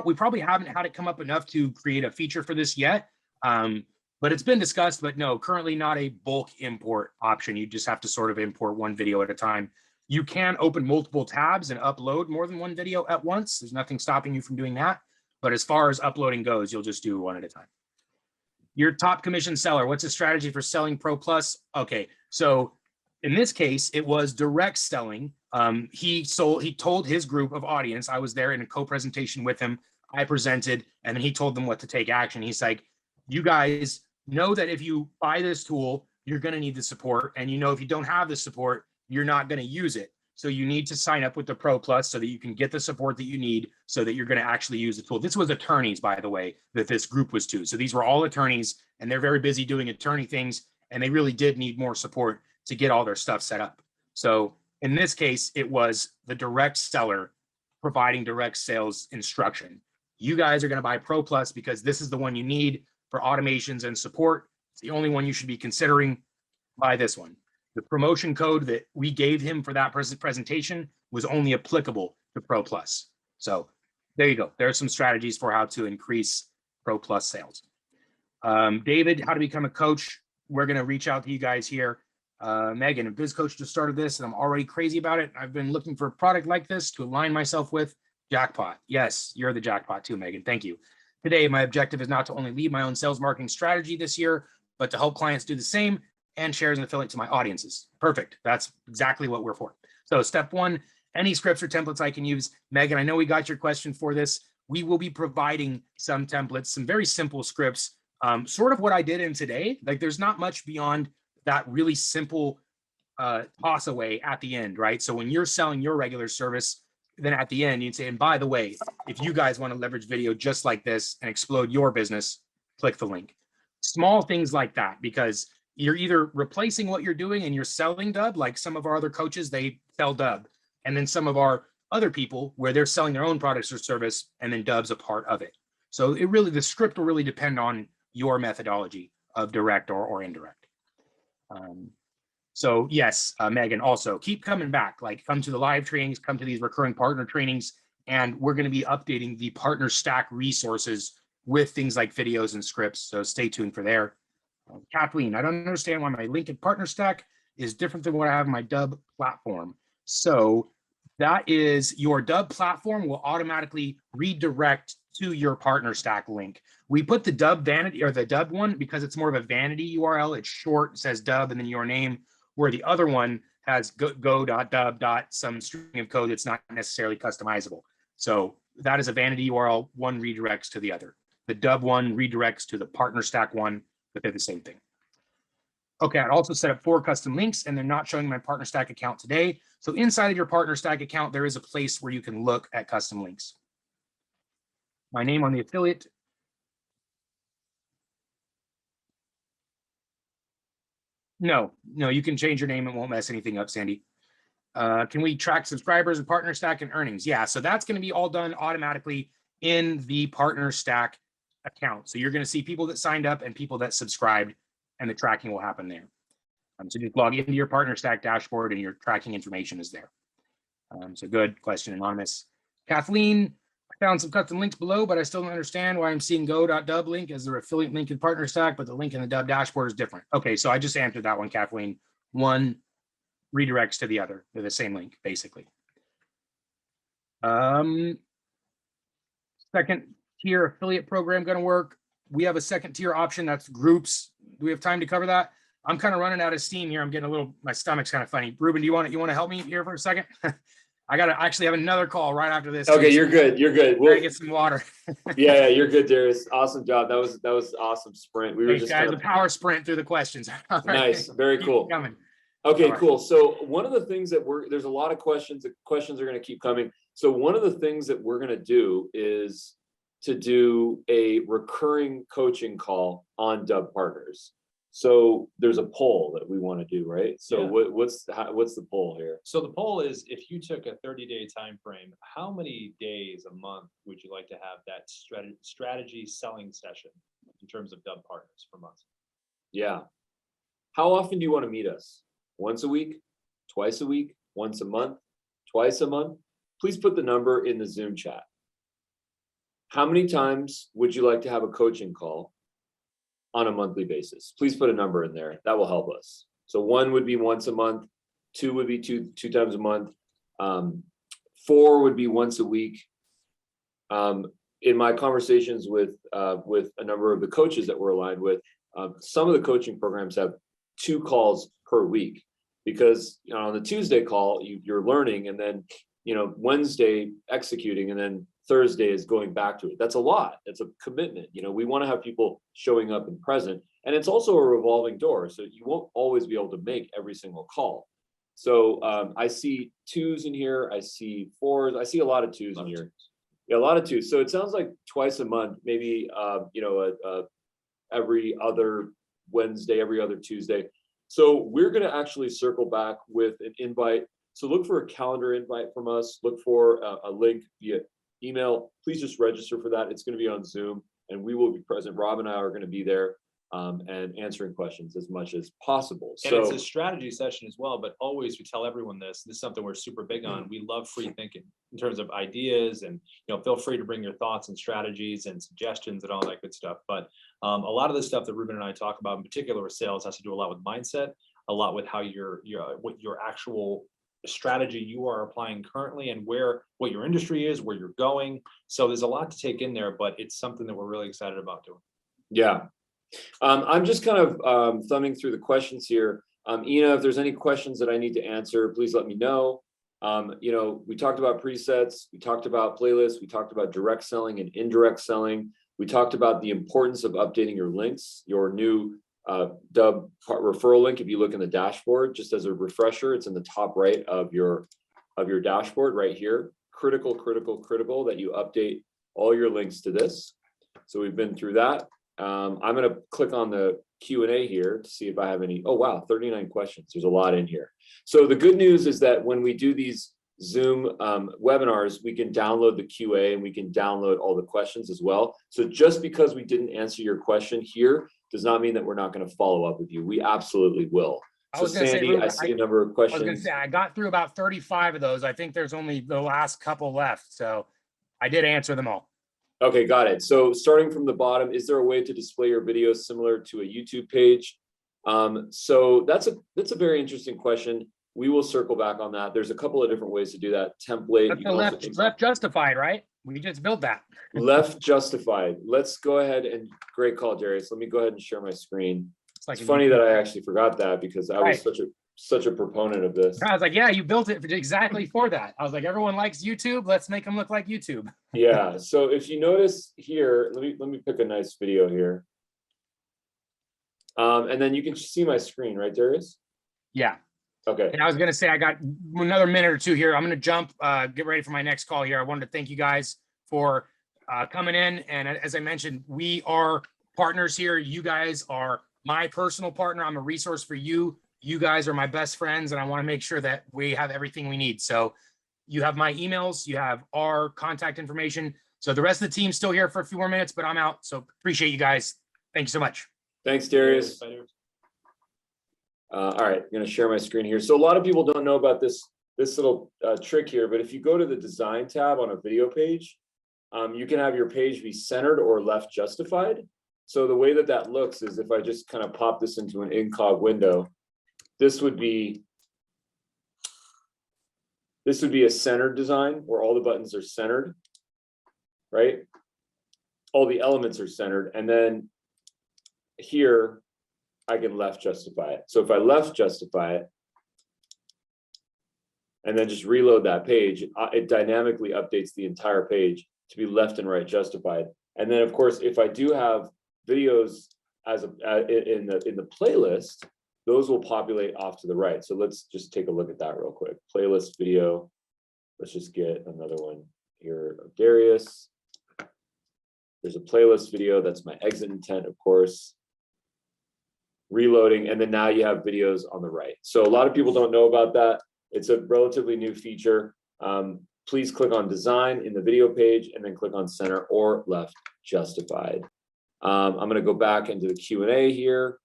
We probably haven't had it come up enough to create a feature for this yet. But it's been discussed, but no, currently not a bulk import option. You just have to sort of import one video at a time. You can open multiple tabs and upload more than one video at once. There's nothing stopping you from doing that. But as far as uploading goes, you'll just do one at a time. Your top commission seller, what's a strategy for selling Pro Plus? Okay, so in this case, it was direct selling. He told his group of audience, I was there in a co-presentation with him. I presented, and then he told them what to take action. He's like, you guys know that if you buy this tool, you're going to need the support. And you know, if you don't have the support, you're not going to use it. So you need to sign up with the Pro Plus so that you can get the support that you need so that you're going to actually use the tool. This was attorneys, by the way, that this group was to. So these were all attorneys, and they're very busy doing attorney things, and they really did need more support to get all their stuff set up. So in this case, it was the direct seller providing direct sales instruction. You guys are going to buy Pro Plus because this is the one you need for automations and support. It's the only one you should be considering. Buy this one. The promotion code that we gave him for that presentation was only applicable to Pro Plus. So there you go. There are some strategies for how to increase Pro Plus sales. David, how to become a coach. We're going to reach out to you guys here. Megan, a biz coach just started this and I'm already crazy about it. I've been looking for a product like this to align myself with. Jackpot. Yes, you're the jackpot too, Megan. Thank you. Today, my objective is not to only lead my own sales marketing strategy this year, but to help clients do the same and share as an affiliate to my audiences. Perfect. That's exactly what we're for. So step one, any scripts or templates I can use. Megan, I know we got your question for this. We will be providing some templates, some very simple scripts, sort of what I did in today. Like there's not much beyond that really simple toss away at the end, right? So when you're selling your regular service, then at the end, you'd say, and by the way, if you guys want to leverage video just like this and explode your business, click the link. Small things like that, because you're either replacing what you're doing and you're selling Dubb, like some of our other coaches, they sell Dubb. And then some of our other people where they're selling their own products or service and then Dubb's a part of it. So it really, the script will really depend on your methodology of direct or indirect. So yes, Megan, also keep coming back, like come to the live trainings, come to these recurring partner trainings, and we're going to be updating the partner stack resources with things like videos and scripts. So stay tuned for there. Kathleen, I don't understand why my link in partner stack is different than what I have in my Dubb platform. So That is your Dubb platform will automatically redirect to your partner stack link. We put the Dubb vanity or the Dubb one because it's more of a vanity URL. It's short, it says Dubb and then your name, where the other one has go.dubb. Some string of code that's not necessarily customizable. So that is a vanity URL. One redirects to the other. The Dubb one redirects to the partner stack one, but they're the same thing. Okay, I'd also set up 4 custom links and they're not showing my partner stack account today. So inside of your partner stack account, there is a place where you can look at custom links. My name on the affiliate. No, you can change your name. It won't mess anything up, Sandy. Can we track subscribers and partner stack and earnings? Yeah, so that's going to be all done automatically in the partner stack account. So you're going to see people that signed up and people that subscribed, and the tracking will happen there. So just log into your partner stack dashboard and your tracking information is there. So good question, Anonymous. Kathleen, I found some custom links below, but I still don't understand why I'm seeing go.dubb link as their affiliate link in partner stack, but the link in the Dubb dashboard is different. Okay, so I just answered that one, Kathleen. One redirects to the other. They're the same link, basically. Second tier affiliate program going to work. We have a second tier option that's groups. Do we have time to cover that? I'm kind of running out of steam here. I'm getting a little, my stomach's kind of funny. Ruben, you want to help me here for a second? I got to actually have another call right after this. Okay, you're good. You're good. We'll get some water. Yeah, you're good, Darius. Awesome job. That was awesome sprint. We were Thanks, just guys, kind a of power sprint through the questions. All right. nice. Very Keep cool. coming. Okay, All right. cool. So one of the things that there's a lot of questions. The questions are going to keep coming. So one of the things that we're going to do is to do a recurring coaching call on Dubb partners. So there's a poll that we want to do, right? So Yeah. what's the poll here? So the poll is, if you took a 30-day time frame, how many days a month would you like to have that strategy selling session in terms of Dubb partners per month? Yeah. How often do you want to meet us? Once a week, twice a week, once a month, twice a month? Please put the number in the Zoom chat. How many times would you like to have a coaching call on a monthly basis? Please put a number in there. That will help us. So 1 would be once a month, 2 would be two times a month, 4 would be once a week. In my conversations with a number of the coaches that we're aligned with, some of the coaching programs have 2 calls per week, because on the Tuesday call you're learning, and then Wednesday executing, and then Thursday is going back to it. That's a lot. That's a commitment. We want to have people showing up and present, and it's also a revolving door. So you won't always be able to make every single call. So I see 2s in here. I see 4s. I see a lot of 2s in here. Yeah, a lot of 2s. So it sounds like twice a month, maybe, every other Wednesday, every other Tuesday. So we're going to actually circle back with an invite. So look for a calendar invite from us. Look for a link via email. Please just register for that. It's going to be on Zoom, and we will be present. Rob and I are going to be there and answering questions as much as possible. And it's a strategy session as well, but always we tell everyone this is something we're super big on. We love free thinking in terms of ideas, and feel free to bring your thoughts and strategies and suggestions and all that good stuff. But a lot of the stuff that Ruben and I talk about, in particular with sales, has to do a lot with mindset, a lot with how what your actual strategy you are applying currently, and what your industry is, where you're going. So there's a lot to take in there, but it's something that we're really excited about doing. Yeah. I'm just kind of thumbing through the questions here. Ina, if there's any questions that I need to answer, please let me know. We talked about presets, we talked about playlists, we talked about direct selling and indirect selling. We talked about the importance of updating your links, your new Dub referral link. If you look in the dashboard, just as a refresher, it's in the top right of your dashboard right here. Critical that you update all your links to this. So we've been through that. I'm going to click on the Q&A here to see if I have any. Oh, wow, 39 questions. There's a lot in here. So the good news is that when we do these Zoom webinars, we can download the QA and we can download all the questions as well. So just because we didn't answer your question here does not mean that we're not going to follow up with you. We absolutely will. So Sandy, I see a number of questions. I was going to say, I got through about 35 of those. I think there's only the last couple left. So I did answer them all. Okay, got it. So starting from the bottom, is there a way to display your videos similar to a YouTube page? So that's a very interesting question. we will circle back on that. There's a couple of different ways to do that. Template. That's you the can also left justified, right? We just built that. left justified. Let's go ahead and great call, Darius. Let me go ahead and share my screen. Like It's funny that I actually forgot that because I was Right. such a proponent of this. I was like, yeah, you built it exactly for that. I was like, everyone likes YouTube. Let's make them look like YouTube. Yeah. So if you notice here, let me pick a nice video here. And then you can see my screen, right, Darius? Yeah. Okay. And I was going to say, I got another minute or two here. I'm going to jump, get ready for my next call here. I wanted to thank you guys for coming in. And as I mentioned, we are partners here. You guys are my personal partner. I'm a resource for you. You guys are my best friends, and I want to make sure that we have everything we need. So you have my emails, you have our contact information. So the rest of the team's still here for a few more minutes, but I'm out. So appreciate you guys. Thank you so much. Thanks, Darius. All right, I'm going to share my screen here. So a lot of people don't know about this little trick here, but if you go to the design tab on a video page, you can have your page be centered or left justified. So the way that looks is if I just kind of pop this into an incog window, this would be a centered design where all the buttons are centered, right? All the elements are centered. And then here, I can left justify it. So if I left justify it, and then just reload that page, it dynamically updates the entire page to be left and right justified. And then of course, if I do have videos as in the playlist, those will populate off to the right. So let's just take a look at that real quick. Playlist video. Let's just get another one here of Darius. There's a playlist video. That's my exit intent, of course. Reloading, and then now you have videos on the right. So a lot of people don't know about that. It's a relatively new feature. Please click on design in the video page and then click on center or left justified. I'm going to go back into the Q&A here.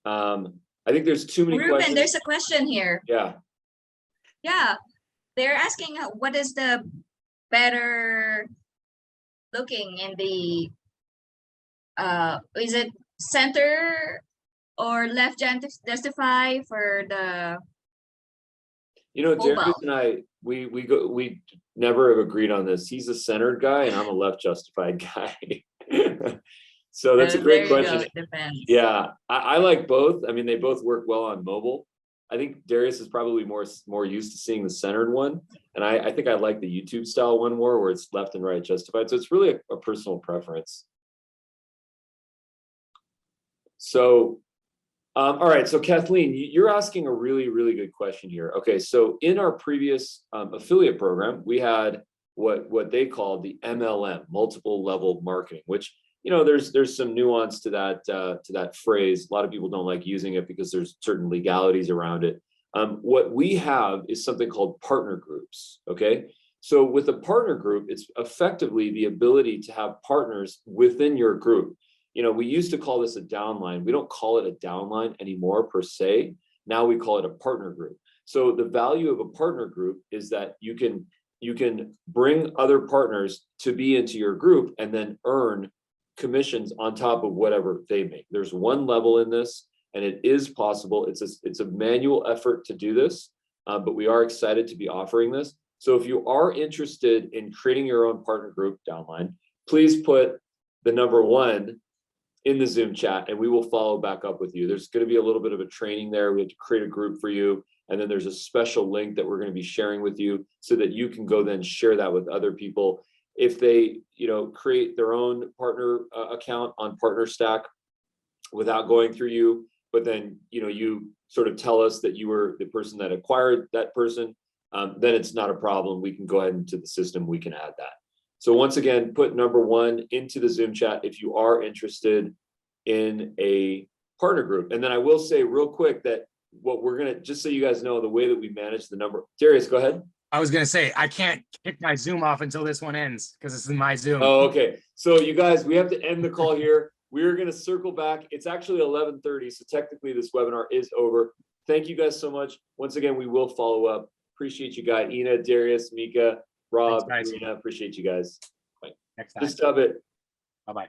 I think there's too many Ruben, questions. there's a question here. Yeah. Yeah, they're asking what is the better looking in the is it center or left justify for the Darius mobile? and I, we never have agreed on this. He's a centered guy and I'm a left justified guy. So that's a great There you go, question. it depends. Yeah, I like both. I mean, they both work well on mobile. I think Darius is probably more used to seeing the centered one. And I think I like the YouTube style one more where it's left and right justified. So it's really a personal preference. So, all right. So Kathleen, you're asking a really, really good question here. Okay. So in our previous affiliate program, we had what they called the MLM, multiple level marketing, which, there's some nuance to that phrase. A lot of people don't like using it because there's certain legalities around it. What we have is something called partner groups. Okay. So with a partner group, it's effectively the ability to have partners within your group. We used to call this a downline. We don't call it a downline anymore per se. Now we call it a partner group. So the value of a partner group is that you can bring other partners to be into your group and then earn commissions on top of whatever they make. There's one level in this, and it is possible. It's a manual effort to do this, but we are excited to be offering this. So if you are interested in creating your own partner group downline, please put the number 1 in the Zoom chat and we will follow back up with you. There's going to be a little bit of a training there. We have to create a group for you. And then there's a special link that we're going to be sharing with you so that you can go then share that with other people. If they, create their own partner account on PartnerStack without going through you, but then, you sort of tell us that you were the person that acquired that person, then it's not a problem. We can go ahead into the system. We can add that. So once again, put number 1 into the Zoom chat if you are interested in a partner group. And then I will say real quick that what we're going to, just so you guys know, the way that we manage the number. Darius, go ahead. I was going to say, I can't kick my Zoom off until this one ends because this is my Zoom. Oh, okay. So you guys, we have to end the call here. We're going to circle back. It's actually 11:30. So technically this webinar is over. Thank you guys so much. Once again, we will follow up. Appreciate you guys. Ina, Darius, Mika, Rob, Thanks, guys. Rena, appreciate you guys. Next time. Just dub it. Bye-bye.